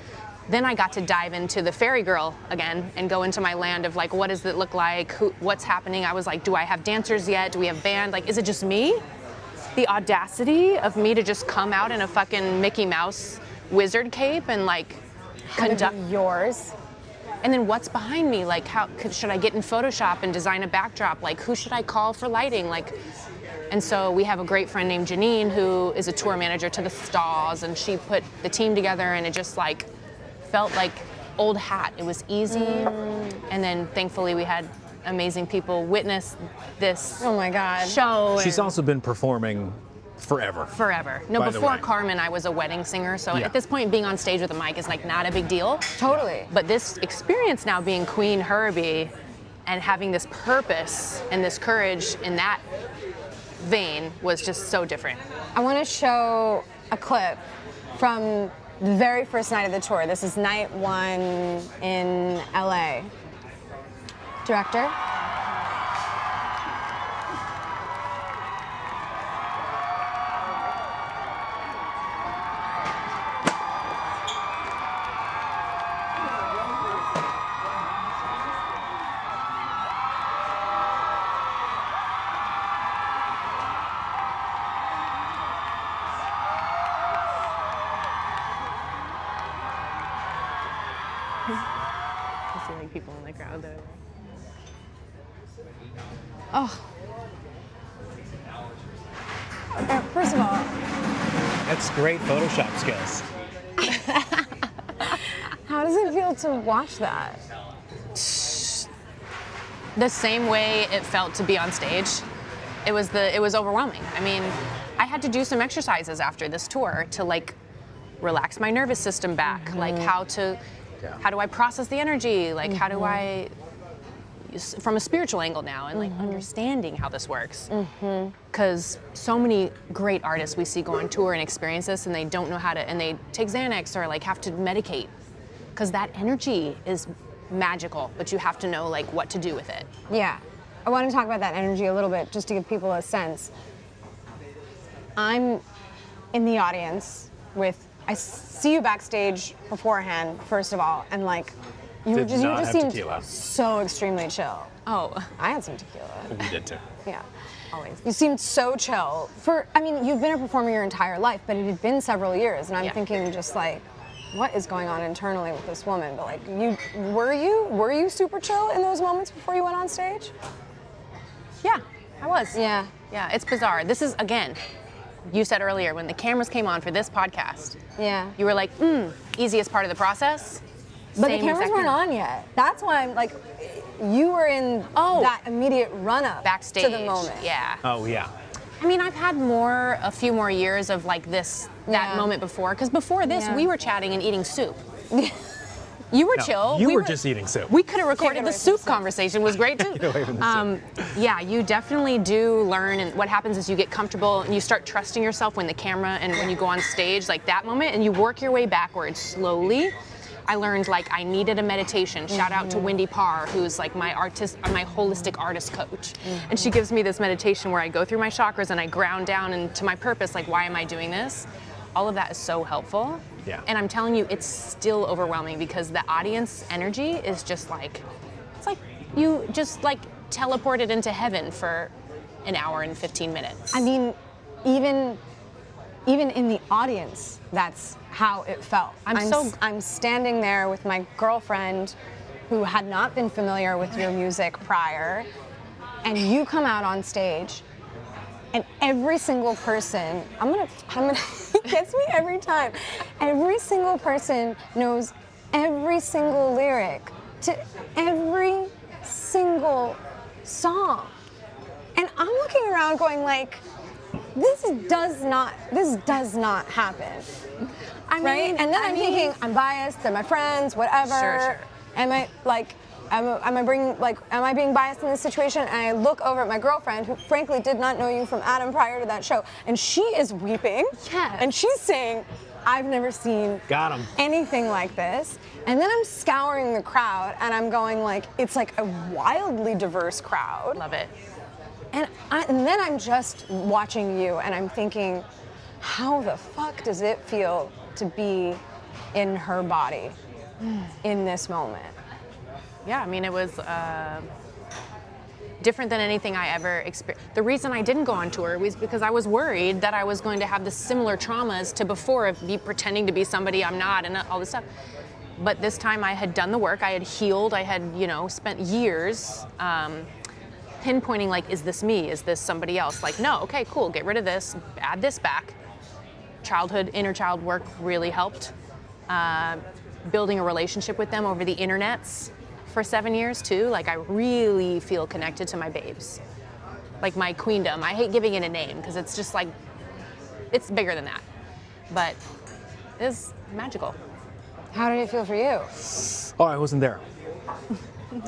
then I got to dive into the fairy girl again and go into my land of like, what does it look like? What's happening? I was like, do I have dancers yet? Do we have band? Like, is it just me? The audacity of me to just come out in a fucking Mickey Mouse wizard cape and like conduct. Yours. And then what's behind me? Like, should I get in Photoshop and design a backdrop? Like, who should I call for lighting? Like, and so we have a great friend named Janine who is a tour manager to the stalls, and she put the team together, and it just like felt like old hat. It was easy. And then thankfully we had amazing people witness this Oh my God. show. She's and- also been performing forever. Forever. No, By the before way. Carmen, I was a wedding singer, so Yeah. at this point, being on stage with a mic is like not a big deal. Totally. But this experience now being Qveen Herby and having this purpose and this courage in that vein was just so different. I want to show a clip from the very first night of the tour. This is night 1 in LA. Director? I see like people in the crowd that are Oh. Okay, first of all, That's great Photoshop skills. how does it feel to watch that? the same way it felt to be on stage. It was overwhelming. I mean, I had to do some exercises after this tour to like relax my nervous system back, like how do I process the energy, like how do I, from a spiritual angle now, and like understanding how this works. Because so many great artists we see go on tour and experience this, and they don't know how to, and they take Xanax or like have to medicate, because that energy is magical, but you have to know like what to do with it. Yeah, I want to talk about that energy a little bit, just to give people a sense. I'm in the audience with, I see you backstage beforehand, first of all, and like, you just seemed so extremely chill. Oh, I had some tequila. We did too. Yeah. always. You seemed so chill. I mean, you've been a performer your entire life, but it had been several years, and I'm thinking just like, what is going on internally with this woman? But like, were you super chill in those moments before you went on stage? Yeah, I was. Yeah. Yeah, it's bizarre. This is, again, you said earlier, when the cameras came on for this podcast, Yeah. you were like, easiest part of the process. But the Same cameras exact weren't thing. on yet. That's why I'm like, you were in that immediate run-up Backstage. to the moment. Yeah. Oh yeah. I mean, I've had a few more years of like that moment before, because before this, we were chatting and eating soup. You were chill. You were just eating soup. We could have recorded the soup conversation. Was great too. Get away from the soup. Yeah, you definitely do learn, and what happens is you get comfortable and you start trusting yourself when the camera and when you go on stage, like that moment, and you work your way backwards slowly. I learned like I needed a meditation. Shout out to Wendy Parr, who's like my holistic artist coach. And she gives me this meditation where I go through my chakras and I ground down into my purpose, like why am I doing this? All of that is so helpful. Yeah. And I'm telling you, it's still overwhelming because the audience energy is just like, it's like you just like teleported into heaven for an hour and 15 minutes. I mean, even in the audience, that's how it felt. I'm standing there with my girlfriend who had not been familiar with your music prior, and you come out on stage, and every single person, I'm gonna it gets me every time. Every single person knows every single lyric to every single song. And I'm looking around going like, this does not happen. I mean, and then I'm thinking, I'm biased, they're my friends, whatever. Sure. Am I being biased in this situation? And I look over at my girlfriend, who frankly did not know you from Adam prior to that show, and she is weeping. Yeah. And she's saying, I've never seen anything like this. And then I'm scouring the crowd, and I'm going like, it's like a wildly diverse crowd. Love it. And then I'm just watching you, and I'm thinking, how the fuck does it feel to be in her body in this moment? Yeah, I mean, it was different than anything I ever experienced. The reason I didn't go on tour was because I was worried that I was going to have the similar traumas to before, of me pretending to be somebody I'm not and all this stuff. But this time I had done the work, I had healed, I had, spent years pinpointing like, is this me? Is this somebody else? Like, no, okay, cool, get rid of this, add this back. Childhood, inner child work really helped. Building a relationship with them over the internets for 7 years too. Like I really feel connected to my babes. Like my queendom. I hate giving it a name because it's just like, it's bigger than that. But it's magical. How did it feel for you? Oh, I wasn't there.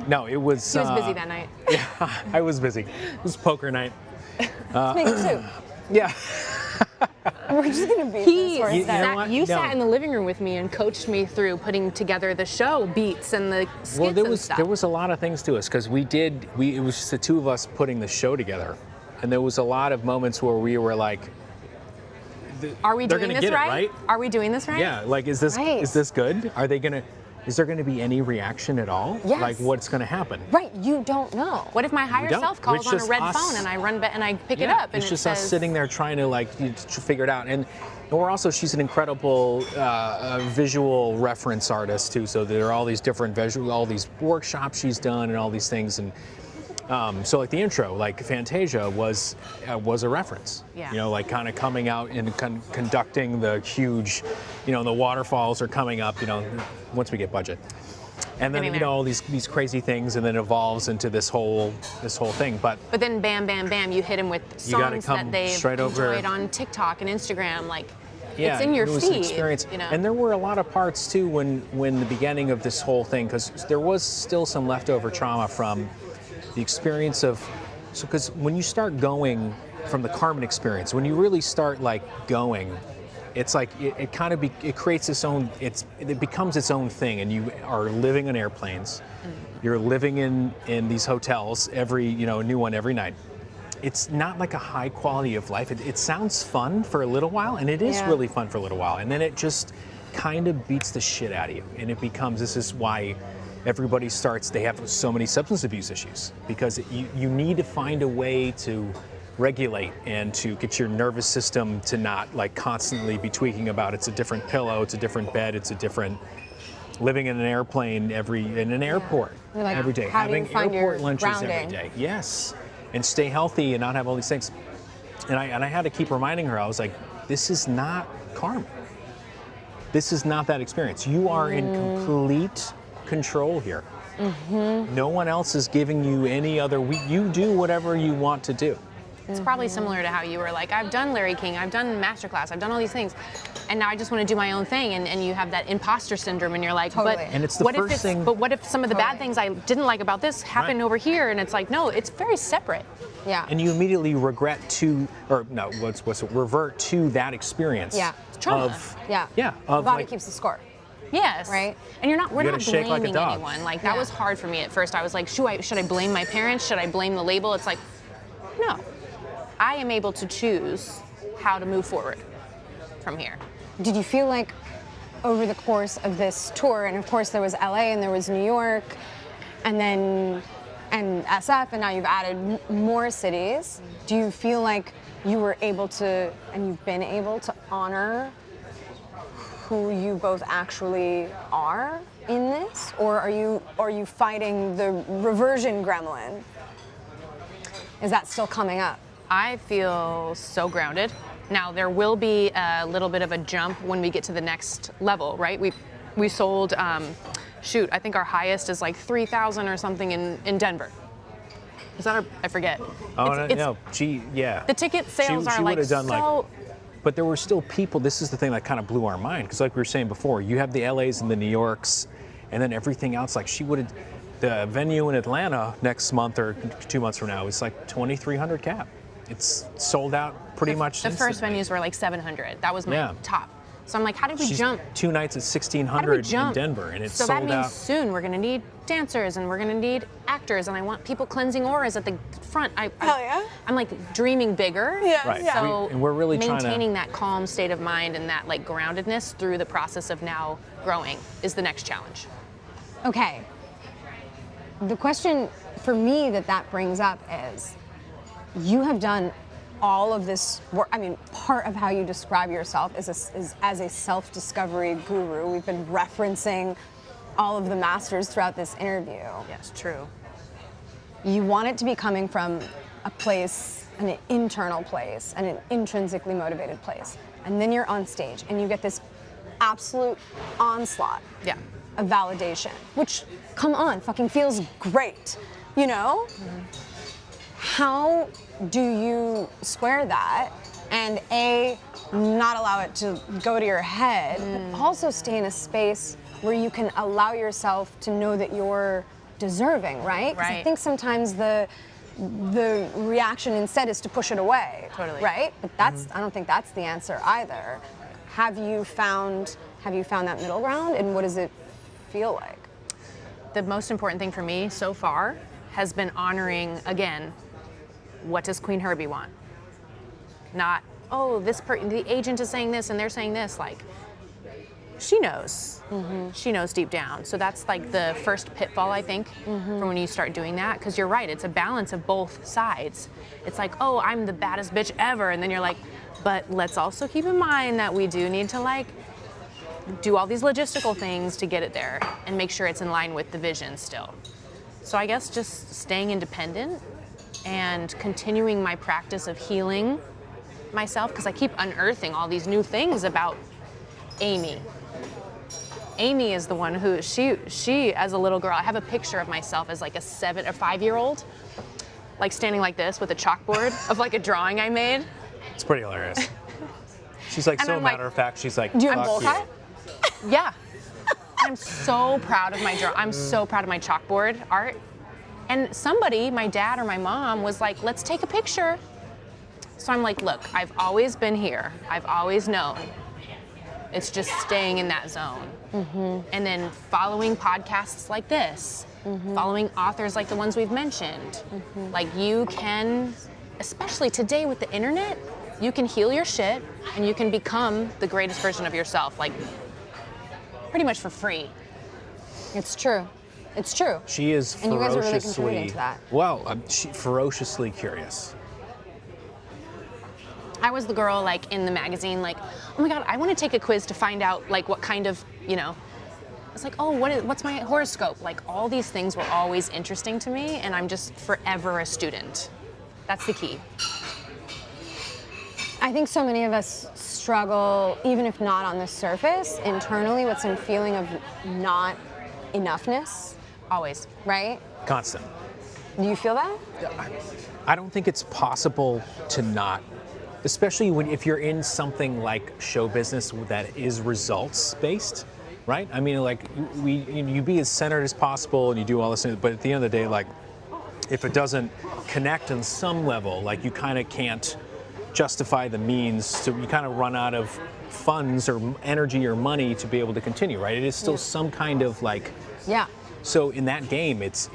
No, it was. He was busy that night. Yeah, I was busy. It was poker night. Making soup. Yeah. We're just gonna beat He this horse You know down. what? you No. sat in the living room with me and coached me through putting together the show beats and the skits Well, and stuff. there was a lot of things to us because it was just the two of us putting the show together, and there was a lot of moments where we were like, Are we they're doing gonna this get it, right? right? Are we doing this right? yeah, like is this Right. good? Is there gonna be any reaction at all? Yes. Like what's gonna happen? Right, you don't know. What if my higher don't. self calls It's on a just red us. phone and I run and I pick it Yeah, up and it's it just says, us sitting there trying to figure it out, and we're also she's an incredible visual reference artist too. So there are all these different all these workshops she's done and all these things, and so like the intro, like Fantasia was a reference. Yeah. You know, like kind of coming out and conducting the huge, you know, the waterfalls are coming up. You know, once we get budget. And then Getting you there. know all these crazy things, and then evolves into this whole thing. But But then bam, you hit him with You gotta songs come that they've straight over- enjoyed on TikTok and Instagram. Like, yeah, it's in your it was feed. an experience. You know? And there were a lot of parts too when the beginning of this whole thing, because there was still some leftover trauma from the experience of. So because when you start going from the Carmen experience, when you really start like going, it's like it kind of it creates its own. It becomes its own thing, and you are living on airplanes. You're living in these hotels a new one every night. It's not like a high quality of life. It sounds fun for a little while, and it is Yeah. really fun for a little while, and then it just kind of beats the shit out of you, and it becomes. This is why everybody they have so many substance abuse issues, because you need to find a way to regulate and to get your nervous system to not like constantly be tweaking about it's a different pillow, it's a different bed, it's a different living in an airplane in an airport You're like, every day, how do you having find your airport lunches grounding? every day. Yes, and stay healthy and not have all these things. And I had to keep reminding her. I was like, this is not Carmen. This is not that experience. You are in complete control here. No one else is giving you any other. You do whatever you want to do. It's probably similar to how you were like, I've done Larry King, I've done Masterclass, I've done all these things, and now I just want to do my own thing, and you have that imposter syndrome, and you're like, Totally. but And it's the what first if thing- But what if some of the bad Totally. things I didn't like about this happened Right. over here? And it's like, no, it's very separate. Yeah. And you immediately revert to that experience. Yeah. It's trauma. Of, Yeah. Yeah. The Of body like, keeps the score. Yes. Right. And we're You not gotta shake like a blaming dog. anyone. Like that Yeah. was hard for me at first. I was like, should I blame my parents? Should I blame the label? It's like, no. I am able to choose how to move forward from here. Did you feel like over the course of this tour, and of course there was LA and there was New York, and SF, and now you've added more cities, do you feel like you were able to, and you've been able to honor who you both actually are in this? Or are you fighting the reversion gremlin? Is that still coming up? I feel so grounded. Now there will be a little bit of a jump when we get to the next level, right? We sold, I think our highest is like 3,000 or something in Denver. Is that I forget. oh It's- no, yeah. The ticket sales she are like would've done so. But there were still people. This is the thing that kind of blew our mind, because like we were saying before, you have the LAs and the New Yorks, and then everything else. Like the venue in Atlanta next month or 2 months from now is like 2,300 cap. It's sold out pretty much. The first instantly. venues were like 700. That was my Yeah. top. So I'm like, how did we She's jump? 2 nights at How did we 1,600 in jump? Denver, and it's so sold that means out. soon we're gonna need dancers and we're gonna need actors, and I want people cleansing auras at the front. Hell yeah. I'm like dreaming bigger. Yeah, Right. yeah. So And we're really trying to- maintaining that calm state of mind and that like groundedness through the process of now growing is the next challenge. Okay. The question for me that brings up is, you have done all of this work. I mean, part of how you describe yourself is as a self-discovery guru. We've been referencing all of the masters throughout this interview. Yes, true. You want it to be coming from a place, an internal place, and an intrinsically motivated place. And then you're on stage and you get this absolute onslaught Yeah. of validation, which, come on, fucking feels great, you know? How do you square that and not allow it to go to your head, but also stay in a space where you can allow yourself to know that you're deserving, right? 'Cause I Right. think sometimes the reaction instead is to push it away. Totally. Right? But that's I don't think that's the answer either. Have you found that middle ground, and what does it feel like? The most important thing for me so far has been honoring, again, what does Qveen Herby want? Not, oh, the agent is saying this and they're saying this. Like, she knows. She knows deep down. So that's like the first pitfall, I think, for when you start doing that. Because you're right, it's a balance of both sides. It's like, oh, I'm the baddest bitch ever. And then you're like, but let's also keep in mind that we do need to like do all these logistical things to get it there and make sure it's in line with the vision still. So I guess just staying independent and continuing my practice of healing myself, because I keep unearthing all these new things about Amy. Amy is the one who, she as a little girl, I have a picture of myself as like a 5-year-old, like standing like this with a chalkboard of like a drawing I made. It's pretty hilarious. She's like, And so I'm like, matter of fact, she's like, Do you have fuck bowl cut? Yeah. I'm so proud of I'm so proud of my chalkboard art. And somebody, my dad or my mom, was like, let's take a picture. So I'm like, look, I've always been here. I've always known. It's just staying in that zone. And then following podcasts like this, following authors like the ones we've mentioned. Like you can, especially today with the internet, you can heal your shit and you can become the greatest version of yourself, like pretty much for free. It's true. It's true. She is And you guys are really ferociously, contributing to that. well, ferociously curious. I was the girl like in the magazine, like, oh my God, I want to take a quiz to find out like what kind of, it's like, oh, what's my horoscope? Like all these things were always interesting to me, and I'm just forever a student. That's the key. I think so many of us struggle, even if not on the surface, internally with some feeling of not enoughness, Always. right? Constant. Do you feel that? I don't think it's possible to not, especially if you're in something like show business that is results based, right? I mean, like you be as centered as possible and you do all this, but at the end of the day, like if it doesn't connect on some level, like you kind of can't justify the means, so you kind of run out of funds or energy or money to be able to continue, right? It is still some kind of like, Yeah. so in that game, it's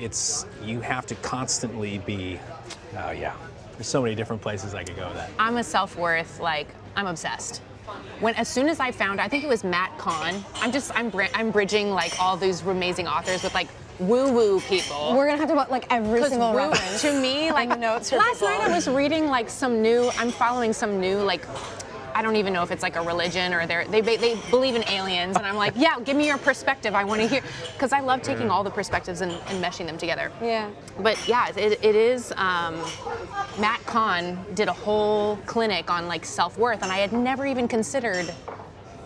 you have to constantly be, there's so many different places I could go with that. I'm a self-worth, like, I'm obsessed. As soon as I found, I think it was Matt Kahn, I'm bridging like all these amazing authors with like woo-woo people. We're gonna have to put like every single woo, reference. to me, like notes for last people. night I was reading like I'm following some new like, I don't even know if it's like a religion or they believe in aliens, and I'm like, yeah, give me your perspective. I want to hear, because I love taking all the perspectives and meshing them together. Yeah. But yeah, it is. Matt Kahn did a whole clinic on like self-worth, and I had never even considered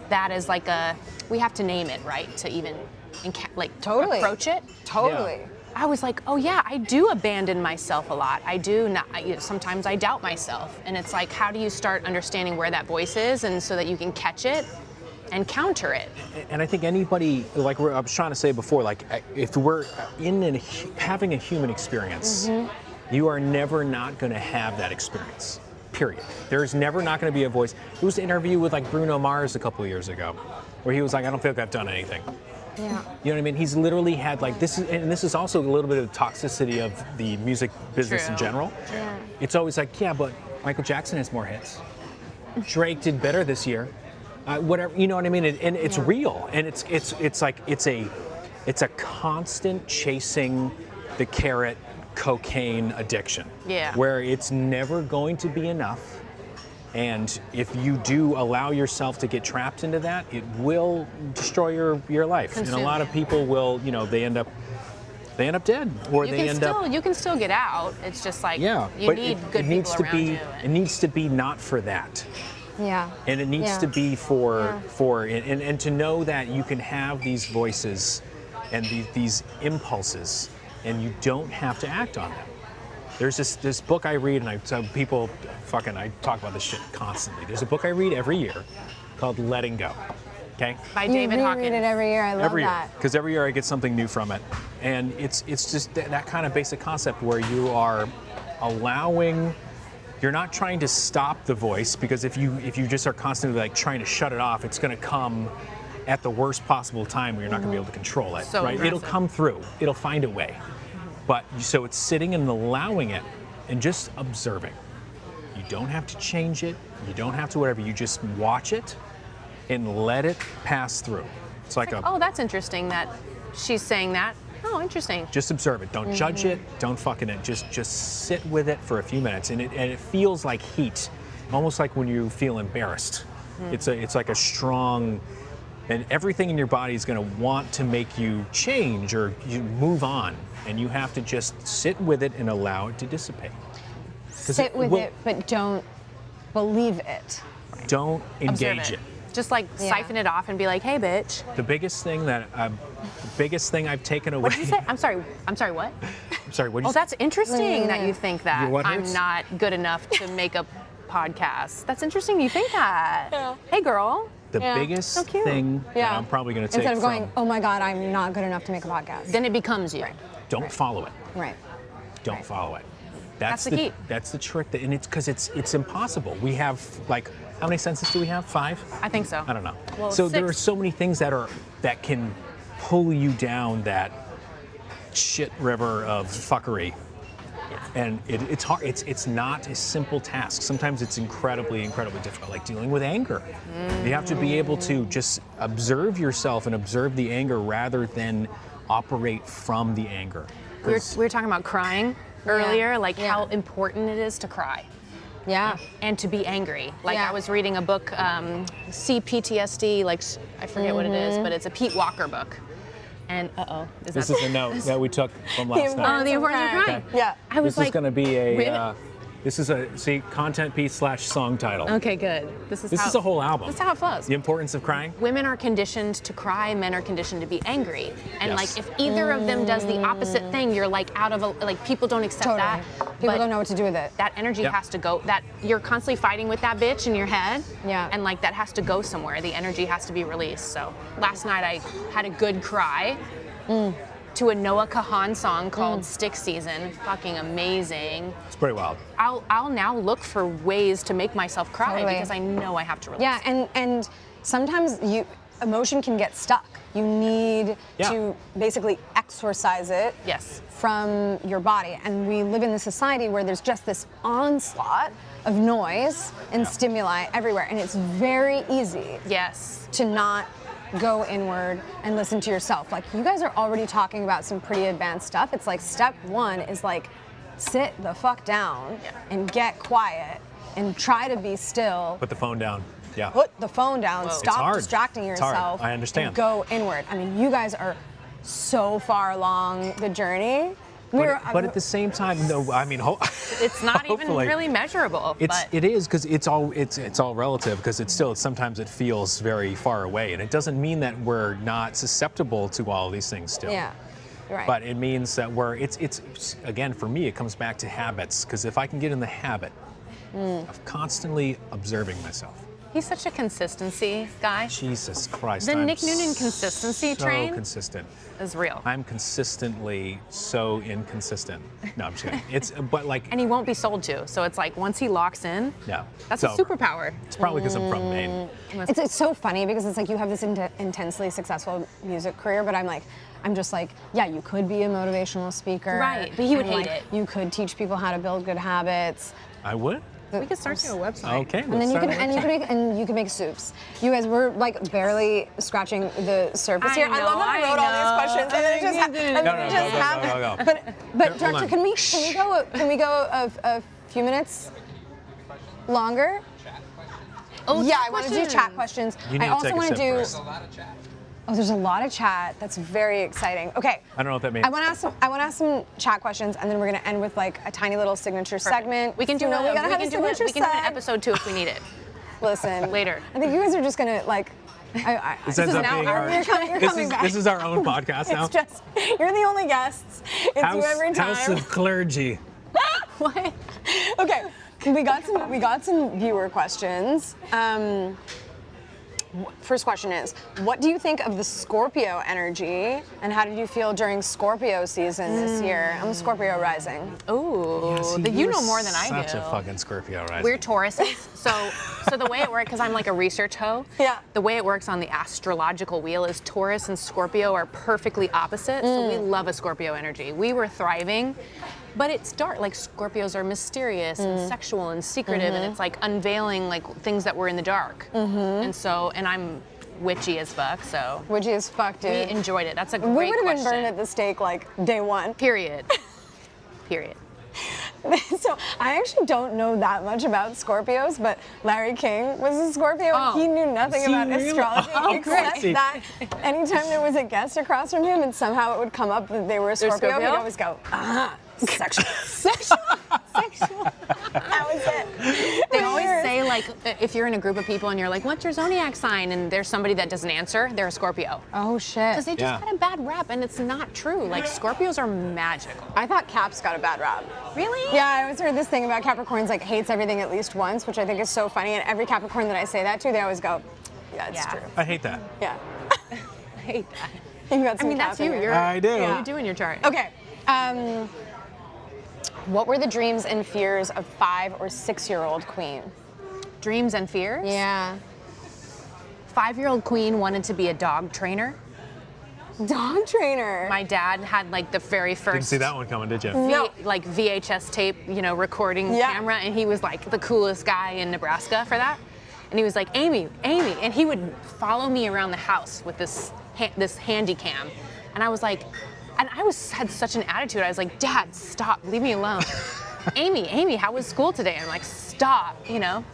that as like we have to name it, right, to even Totally. approach it. Totally. Yeah. I was like, oh yeah, I do abandon myself a lot. I do not. Sometimes I doubt myself, and it's like, how do you start understanding where that voice is, and so that you can catch it and counter it? And I think anybody, like I was trying to say before, like if we're having a human experience, you are never not going to have that experience. Period. There's never not going to be a voice. There was an interview with like Bruno Mars a couple of years ago, where he was like, I don't feel like I've done anything. Yeah. You know what I mean? He's literally had like this is also a little bit of the toxicity of the music business in True. general. Yeah. It's always like, yeah, but Michael Jackson has more hits. Drake did better this year. Whatever, you know what I mean? And it's real, and it's like it's a constant chasing the carrot cocaine addiction. Yeah. Where it's never going to be enough. And if you do allow yourself to get trapped into that, it will destroy your life. Consume and a lot of you. people will, they end up dead, or You they can end still up. you can still get out. It's just like you but need it good needs people to around be. you. It needs to be not for that. Yeah. And it needs Yeah. to be for Yeah. and to know that you can have these voices and these impulses, and you don't have to act on them. There's this book I read, and I talk about this shit constantly. There's a book I read every year called Letting Go. Okay? By You David reread Hawkins. it every year. I love Every year, that. because every year I get something new from it, and it's just that kind of basic concept where you are allowing. You're not trying to stop the voice, because if you just are constantly like trying to shut it off, it's going to come at the worst possible time where you're not going to be able to control it. So right? It'll aggressive. come through. It'll find a way. But so it's sitting and allowing it and just observing. You don't have to change it. You don't have to whatever. You just watch it and let it pass through. It's like a. Oh, that's interesting that she's saying that. Oh, interesting. Just observe it. Don't judge it. Don't fucking it. Just sit with it for a few minutes, and it feels like heat, almost like when you feel embarrassed. It's like a strong, and everything in your body is going to want to make you change or you move on, and you have to just sit with it and allow it to dissipate. Sit with it, but don't believe it. Don't Observe engage it. Just like siphon it off and be like, hey, bitch. The biggest thing I've taken away. What did you say? I'm sorry, what? I'm sorry. What did you Oh, say? that's interesting that you think that Your what I'm hurts? not good enough to make a podcast. That's interesting you think that. Yeah. Hey, girl. The Yeah. biggest So cute. thing that I'm probably going to take Instead of going, from. oh my God, I'm not good enough to make a podcast. Then it becomes you. Don't follow it. Right. Don't follow it. That's the key. That's the trick. And it's because it's impossible. We have like, how many senses do we have? 5? I think so. I don't know. Well, so there 6. are so many things that can pull you down that shit river of fuckery. And it's hard. It's not a simple task. Sometimes it's incredibly difficult, like dealing with anger. You have to be able to just observe yourself and observe the anger rather than operate from the anger. We were talking about crying earlier, like Yeah. how important it is to cry Yeah. and to be angry. Like Yeah. I was reading a book, PTSD, like I forget what it is, but it's a Pete Walker book. And This is a note that we took from last night. Oh, the importance of crying. Okay. Yeah. I was This is like, going to be a. Women- This is a content piece / song title. okay, good. This This is a whole album. This is how it flows. The importance of crying. Women are conditioned to cry, men are conditioned to be angry. And Yes. like if either of them does the opposite thing, you're like out of like people don't accept Totally. that. People But don't know what to do with it. that energy Yeah. has to go. That you're constantly fighting with that bitch in your head. Yeah. And like that has to go somewhere. The energy has to be released. So last night I had a good cry to a Noah Kahan song called Stick Season. Fucking amazing. It's pretty wild. I'll now look for ways to make myself cry Totally. because I know I have to release. Yeah, and sometimes emotion can get stuck. You need Yeah. to basically exorcise it Yes. from your body. And we live in this society where there's just this onslaught of noise and stimuli everywhere. And it's very easy Yes. to not go inward and listen to yourself. Like, you guys are already talking about some pretty advanced stuff. It's like step 1 is like sit the fuck down and get quiet and try to be still. Put the phone down. Yeah. Put the phone down, Whoa. It's stop hard. distracting It's hard. yourself. I understand. And go inward. I mean, you guys are so far along the journey. But at the same time, no. I mean, It's not even hopefully. really measurable. but It is because it's all relative because it's still sometimes it feels very far away, and it doesn't mean that we're not susceptible to all of these things still. Yeah, right. But it means that it's again, for me, it comes back to habits, because if I can get in the habit of constantly observing myself. he's such a consistency guy. Jesus Christ. The I'm Nick Noonan consistency so train consistent. is real. I'm consistently so inconsistent. No, I'm just kidding. But like, And he won't be sold to. So it's like once he locks in, no. that's So, a superpower. It's probably because I'm from Maine. It's so funny because it's like you have this intensely successful music career, but I'm just like, yeah, you could be a motivational speaker. Right, but he would and, hate like, it. You could teach people how to build good habits. I would. We could start you a website. Okay. And then you could make soups. You guys were like barely scratching the surface I here. I know, love that I wrote all I these questions and then it just happened. But Hold director, on. can we go a few minutes longer? Oh, Yeah, chat I want to do chat questions. You need I to also take a want to sip do. first. Oh, there's a lot of chat. That's very exciting. Okay. I don't know what that means. I want to ask some chat questions, and then we're gonna end with like a tiny little signature segment. We can do You know, it. we gotta have a We signature can do an seg. episode 2 if we need it. Listen. Later. I think you guys are just gonna like. This ends up being our. You're coming back. This is our own podcast now. It's just you're the only guests. It's you every time. House of Clergy. What? Okay. We got some viewer questions. First question is, what do you think of the Scorpio energy, and how did you feel during Scorpio season this year? I'm a Scorpio rising. Ooh, See, you know more than I do. Such a fucking Scorpio, right? We're Tauruses, so the way it works, because I'm like a research hoe. Yeah. The way it works on the astrological wheel is Taurus and Scorpio are perfectly opposite. So we love a Scorpio energy. We were thriving, but it's dark. Like Scorpios are mysterious and sexual and secretive, and it's like unveiling like things that were in the dark. And I'm witchy as fuck. So Witchy as fuck, dude. we enjoyed it. That's a great We would have question. been burned at the stake like day one. Period. Period. So I actually don't know that much about Scorpios, but Larry King was a Scorpio. Oh. He knew nothing See, about really? astrology Oh, except crazy. that anytime there was a guest across from him and somehow it would come up that they were a Scorpio, he'd Scorpio? always go, sexual, sexual, sexual. That was it. They always say, like, if you're in a group of people and you're like, what's your zodiac sign? And there's somebody that doesn't answer, they're a Scorpio. Oh, shit. Because they just Yeah. had a bad rap, and it's not true. Like, Scorpios are magical. I thought Cap's got a bad rap. Really? Yeah, I always heard this thing about Capricorns, like, hates everything at least once, which I think is so funny. And every Capricorn that I say that to, they always go, yeah, it's Yeah. true. I hate that. Yeah. I hate that. You've got I some mean, that's Cap in you. here. I do. What Yeah. do you do in your chart? Okay. What were the dreams and fears of 5 or 6-year-old Queen? Dreams and fears? Yeah. 5-year-old Queen wanted to be a dog trainer. Dog trainer. My dad had like the very Didn't first see that one coming, did you? No. like VHS tape, recording Yeah. camera, and he was like the coolest guy in Nebraska for that. And he was like, Amy, and he would follow me around the house with this handy cam. And I was like, had such an attitude. I was like, Dad, stop, leave me alone. Amy, how was school today? I'm like, stop,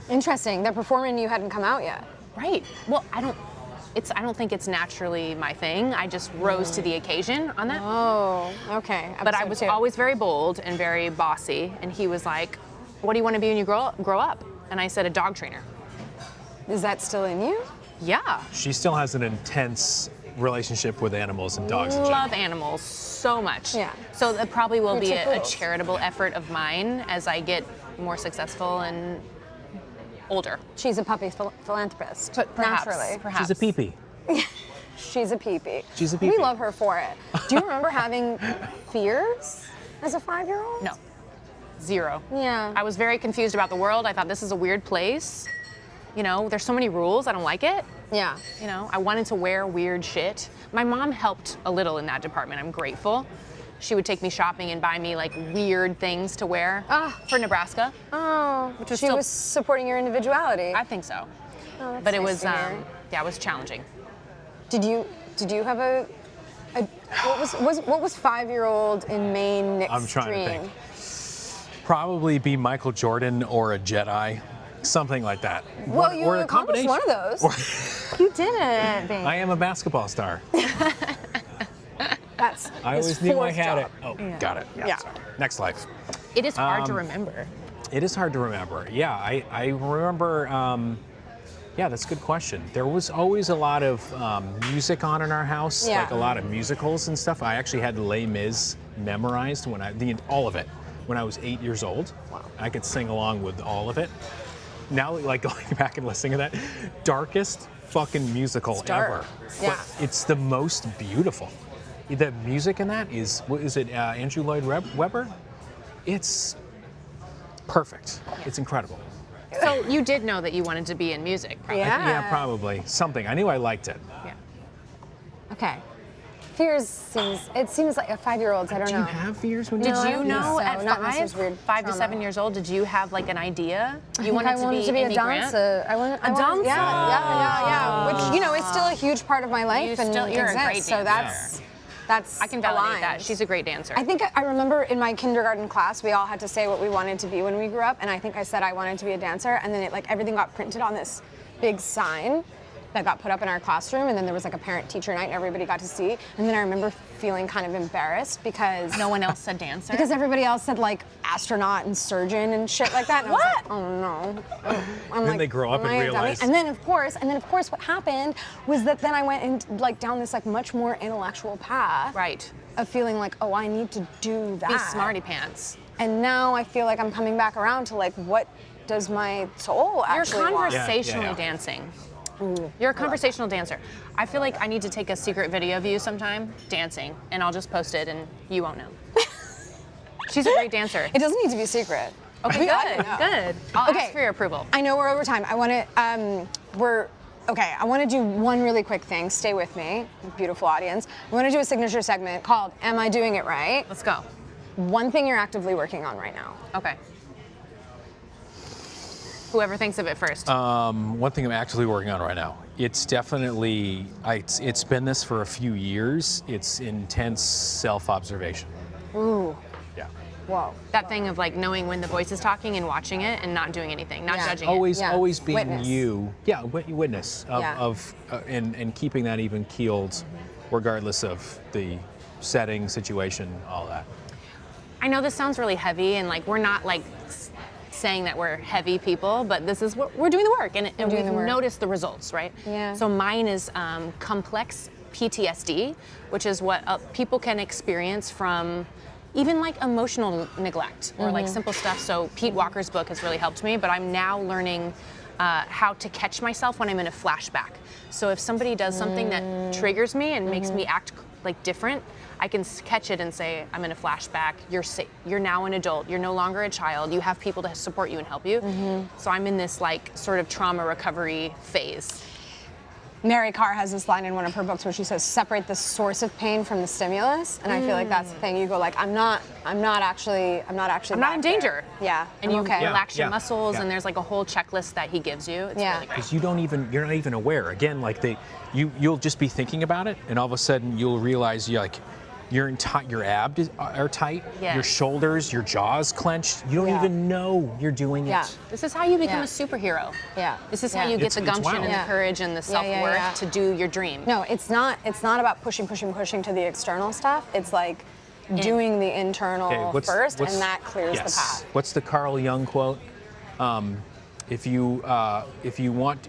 Interesting. The performing you hadn't come out yet. Right. Well, I don't think it's naturally my thing. I just rose to the occasion on that. Oh, okay. But I Episode was 2. always very bold and very bossy. And he was like, what do you want to be when you grow up? And I said, a dog trainer. Is that still in you? Yeah. She still has an intense relationship with animals and dogs in general. Love animals so much. Yeah. So that probably will be Pretty a cool. charitable effort of mine as I get more successful and older. She's a puppy philanthropist. Perhaps, Naturally. Perhaps. She's a peepee. She's a peepee. She's a We peepee. love her for it. Do you remember having fears as a 5-year-old? No. Zero. Yeah. I was very confused about the world. I thought this is a weird place. There's so many rules. I don't like it. Yeah. I wanted to wear weird shit. My mom helped a little in that department. I'm grateful. She would take me shopping and buy me like weird things to wear for Nebraska. Oh, Which was she still- was supporting your individuality. I think so. Oh, that's But it nice was, to hear. it was challenging. Did you have a what was 5-year-old in Maine Nick's I'm trying dream? to think. Probably be Michael Jordan or a Jedi. Something like that. Well, you or a accomplished combination. one of those. You did it, babe. I am a basketball star. That's I his always knew I fourth had job. it. Oh, got it. Yeah. Sorry. Next life. It is hard to remember. It is hard to remember. Yeah, I remember. Yeah, that's a good question. There was always a lot of music on in our house, Yeah. like a lot of musicals and stuff. I actually had Les Mis memorized all of it when I was 8 years old. Wow. I could sing along with all of it. Now, like going back and listening to that, darkest fucking musical dark. ever. Yeah. But it's the most beautiful. The music in that is, what is it, Andrew Lloyd Webber? It's perfect. It's incredible. So you did know that you wanted to be in music, probably. Yeah. Yeah, probably. Something. I knew I liked it. Yeah. Okay. Fears seems like a 5-year-old's. I don't Do know. you have fears when you Did were you I don't know think at so. Not unless there's weird 5 to trauma. 7 years old, did you have like an idea? You I wanted to be a Amy Grant? dancer. I wanted, dancer? Yeah. Which is still a huge part of my life and you're a exists. great So dancer. that's I can validate aligned. that. She's a great dancer. I think I remember in my kindergarten class, we all had to say what we wanted to be when we grew up, and I think I said I wanted to be a dancer, and then everything got printed on this big sign that got put up in our classroom, and then there was like a parent-teacher night, and everybody got to see. And then I remember feeling kind of embarrassed because no one else said dancer? because everybody else said like astronaut and surgeon and shit like that. And What? I was like, oh no. I'm Then they grow up am and I a dummy? realize- And then of course, what happened was that then I went down this much more intellectual path. Right. Of feeling like, oh, I need to do that. Be smarty pants. And now I feel like I'm coming back around to what does my soul You're actually want? conversationally Yeah. dancing. You're a conversational dancer. I feel like I need to take a secret video of you sometime dancing, and I'll just post it, and you won't know. She's a great dancer. It doesn't need to be secret. Okay, good. I'll ask for your approval. I know we're over time. I want to, I want to do one really quick thing. Stay with me, beautiful audience. I want to do a signature segment called Am I Doing It Right? Let's go. One thing you're actively working on right now. Okay. Whoever thinks of it first. One thing I'm actively working on right now. It's definitely, it's been this for a few years. It's intense self-observation. Ooh. Yeah. Whoa. That thing of like knowing when the voice is talking and watching it and not doing anything, not judging it. Always being Witness. you. Yeah, witness and keeping that even keeled, regardless of the setting, situation, all that. I know this sounds really heavy, and like we're not like saying that we're heavy people, but this is we're doing the work, and we've noticed the results, right? Yeah. So mine is complex PTSD, which is what people can experience from even like emotional neglect or like simple stuff. So Pete Walker's book has really helped me, but I'm now learning how to catch myself when I'm in a flashback. So if somebody does something that triggers me and makes me act like different, I can catch it and say, I'm in a flashback, you're now an adult, you're no longer a child, you have people to support you and help you. So I'm in this like sort of trauma recovery phase. Mary Carr has this line in one of her books where she says, separate the source of pain from the stimulus. And I feel like that's the thing. You go like, I'm not actually I'm not in danger. Yeah. And you okay. relax your Yeah. muscles, Yeah. and there's like a whole checklist that he gives you. It's really great. Because you're not even aware. Again, like you'll just be thinking about it, and all of a sudden you'll realize your abs are tight, Yes. your shoulders, your jaws clenched. You don't even know you're doing Yeah. it. This is how you become Yeah. a superhero. Yeah. This is Yeah. how you get It's the gumption wild. and Yeah. the courage and the self-worth to do your dream. No, it's not about pushing to the external stuff. It's like doing the internal first, and that clears the path. What's the Carl Jung quote? If you want,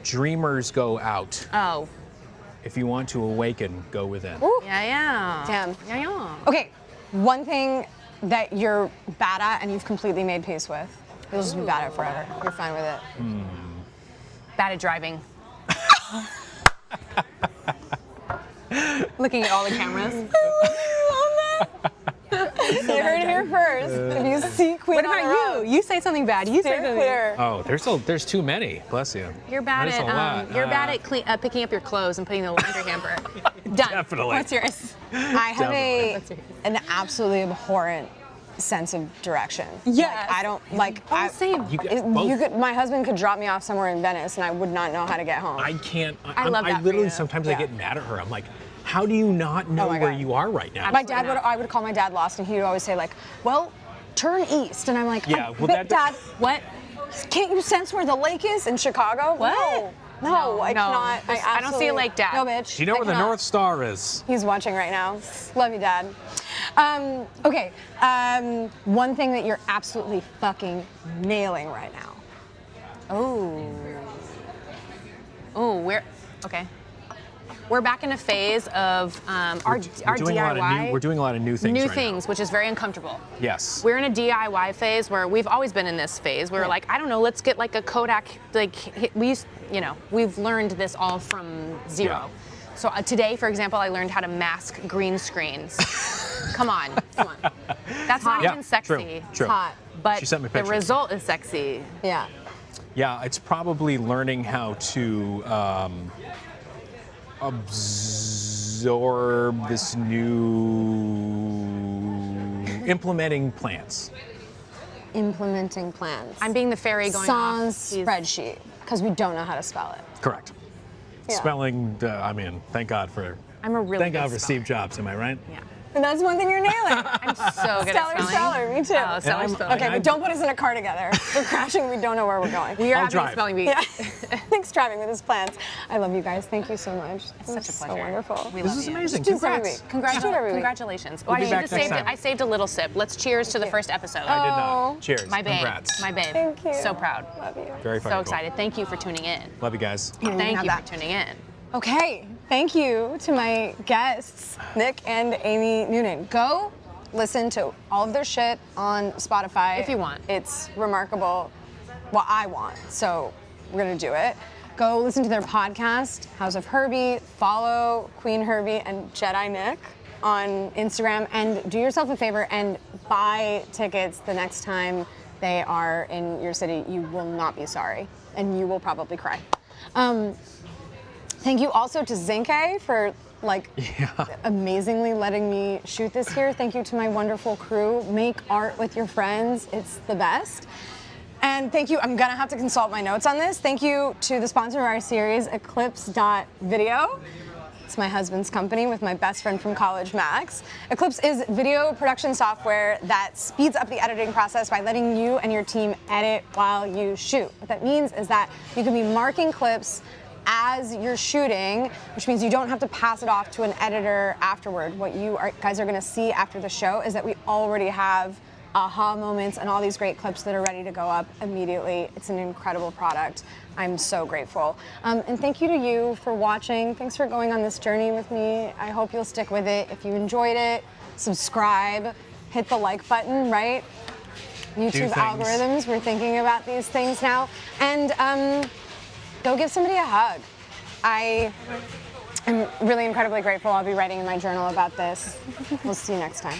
dreamers go out. Oh. If you want to awaken, go within. Ooh. Yeah. Damn. Yeah. Okay, one thing that you're bad at and you've completely made peace with. You'll just be bad at it forever. You're fine with it. Bad at driving. Looking at all the cameras. You heard it here first. If you see Queen What on the about road, you? You say something bad. You say steer something. clear. Oh, there's too many. Bless you. You're bad That is a lot. at you're bad at picking up your clothes and putting in the laundry hamper. Done. Definitely. What's yours? I have Definitely. an absolutely abhorrent sense of direction. Yes. Like, I don't like. Oh, same. You guys both. My husband could drop me off somewhere in Venice, and I would not know how to get home. I can't. I love that I for literally you. sometimes Yeah. I get mad at her. I'm like, how do you not know my where God. you are right now? My dad I would call my dad lost, and he would always say like, "Well, turn east," and I'm like, Yeah, well, but Dad, What? can't you sense where the lake is in Chicago?" What? No, I cannot. I don't see a lake, Dad. No, bitch. Do you know I where the cannot. North Star is? He's watching right now. Love you, Dad. Okay. One thing that you're absolutely fucking nailing right now. Okay. We're back in a phase of our DIY. We're doing a lot of new things. New right now. things, which is very uncomfortable. Yes. We're in a DIY phase where we've always been in this phase. We're like, I don't know, let's get like a Kodak. We've learned this all from zero. Yeah. So today, for example, I learned how to mask green screens. Come on. That's not even sexy. True. Hot. But She sent me the pictures. result is sexy. Yeah. Yeah, it's probably learning how to absorb this new implementing plans. Implementing plans. I'm being the fairy going Sans off. these- spreadsheet, because we don't know how to spell it. Correct. Yeah. Spelling. Thank God for. I'm a really Thank good God for speller. Steve Jobs. Am I right? Yeah. And that's one thing you're nailing. I'm so good Stellar at spelling. speller, me too. Oh, stellar I'm- spelling. Okay, but don't put us in a car together. We're crashing. We don't know where we're going. We are I'll having a drive. spelling bee. Yeah. Thanks for having with his plans. I love you guys. Thank you so much. It's such a pleasure. So wonderful. We This love is you. amazing. Just do this every Congrats. week. Just do it every week. Congratulations. We'll be I back just next saved time. I saved a little sip. Let's cheers to the first episode. I did Oh. not. Cheers. My babe. Congrats. My babe. Thank you. So proud. Love you. Very So fucking excited. Thank you for tuning in. Cool. Love you guys. Thank have you that. for tuning in. Okay, thank you to my guests, Nick and Amy Noonan. Go listen to all of their shit on Spotify. If you want. It's remarkable. Well, I want, so we're gonna do it. go listen to their podcast, House of Herby, follow Qveen Herby and Jedi Nick on Instagram, and do yourself a favor and buy tickets the next time they are in your city. You will not be sorry, and you will probably cry. Thank you also to Zinque for amazingly letting me shoot this here. Thank you to my wonderful crew. Make art with your friends. It's the best. And thank you, I'm gonna have to consult my notes on this. Thank you to the sponsor of our series, Eclipse.video. It's my husband's company with my best friend from college, Max. Eclipse is video production software that speeds up the editing process by letting you and your team edit while you shoot. What that means is that you can be marking clips as you're shooting, which means you don't have to pass it off to an editor afterward. What you guys are gonna see after the show is that we already have aha moments and all these great clips that are ready to go up immediately. It's an incredible product. I'm so grateful. And thank you to you for watching. Thanks for going on this journey with me. I hope you'll stick with it. If you enjoyed it, subscribe, hit the like button, right? YouTube algorithms, we're thinking about these things now. And go give somebody a hug. I am really incredibly grateful. I'll be writing in my journal about this. We'll see you next time.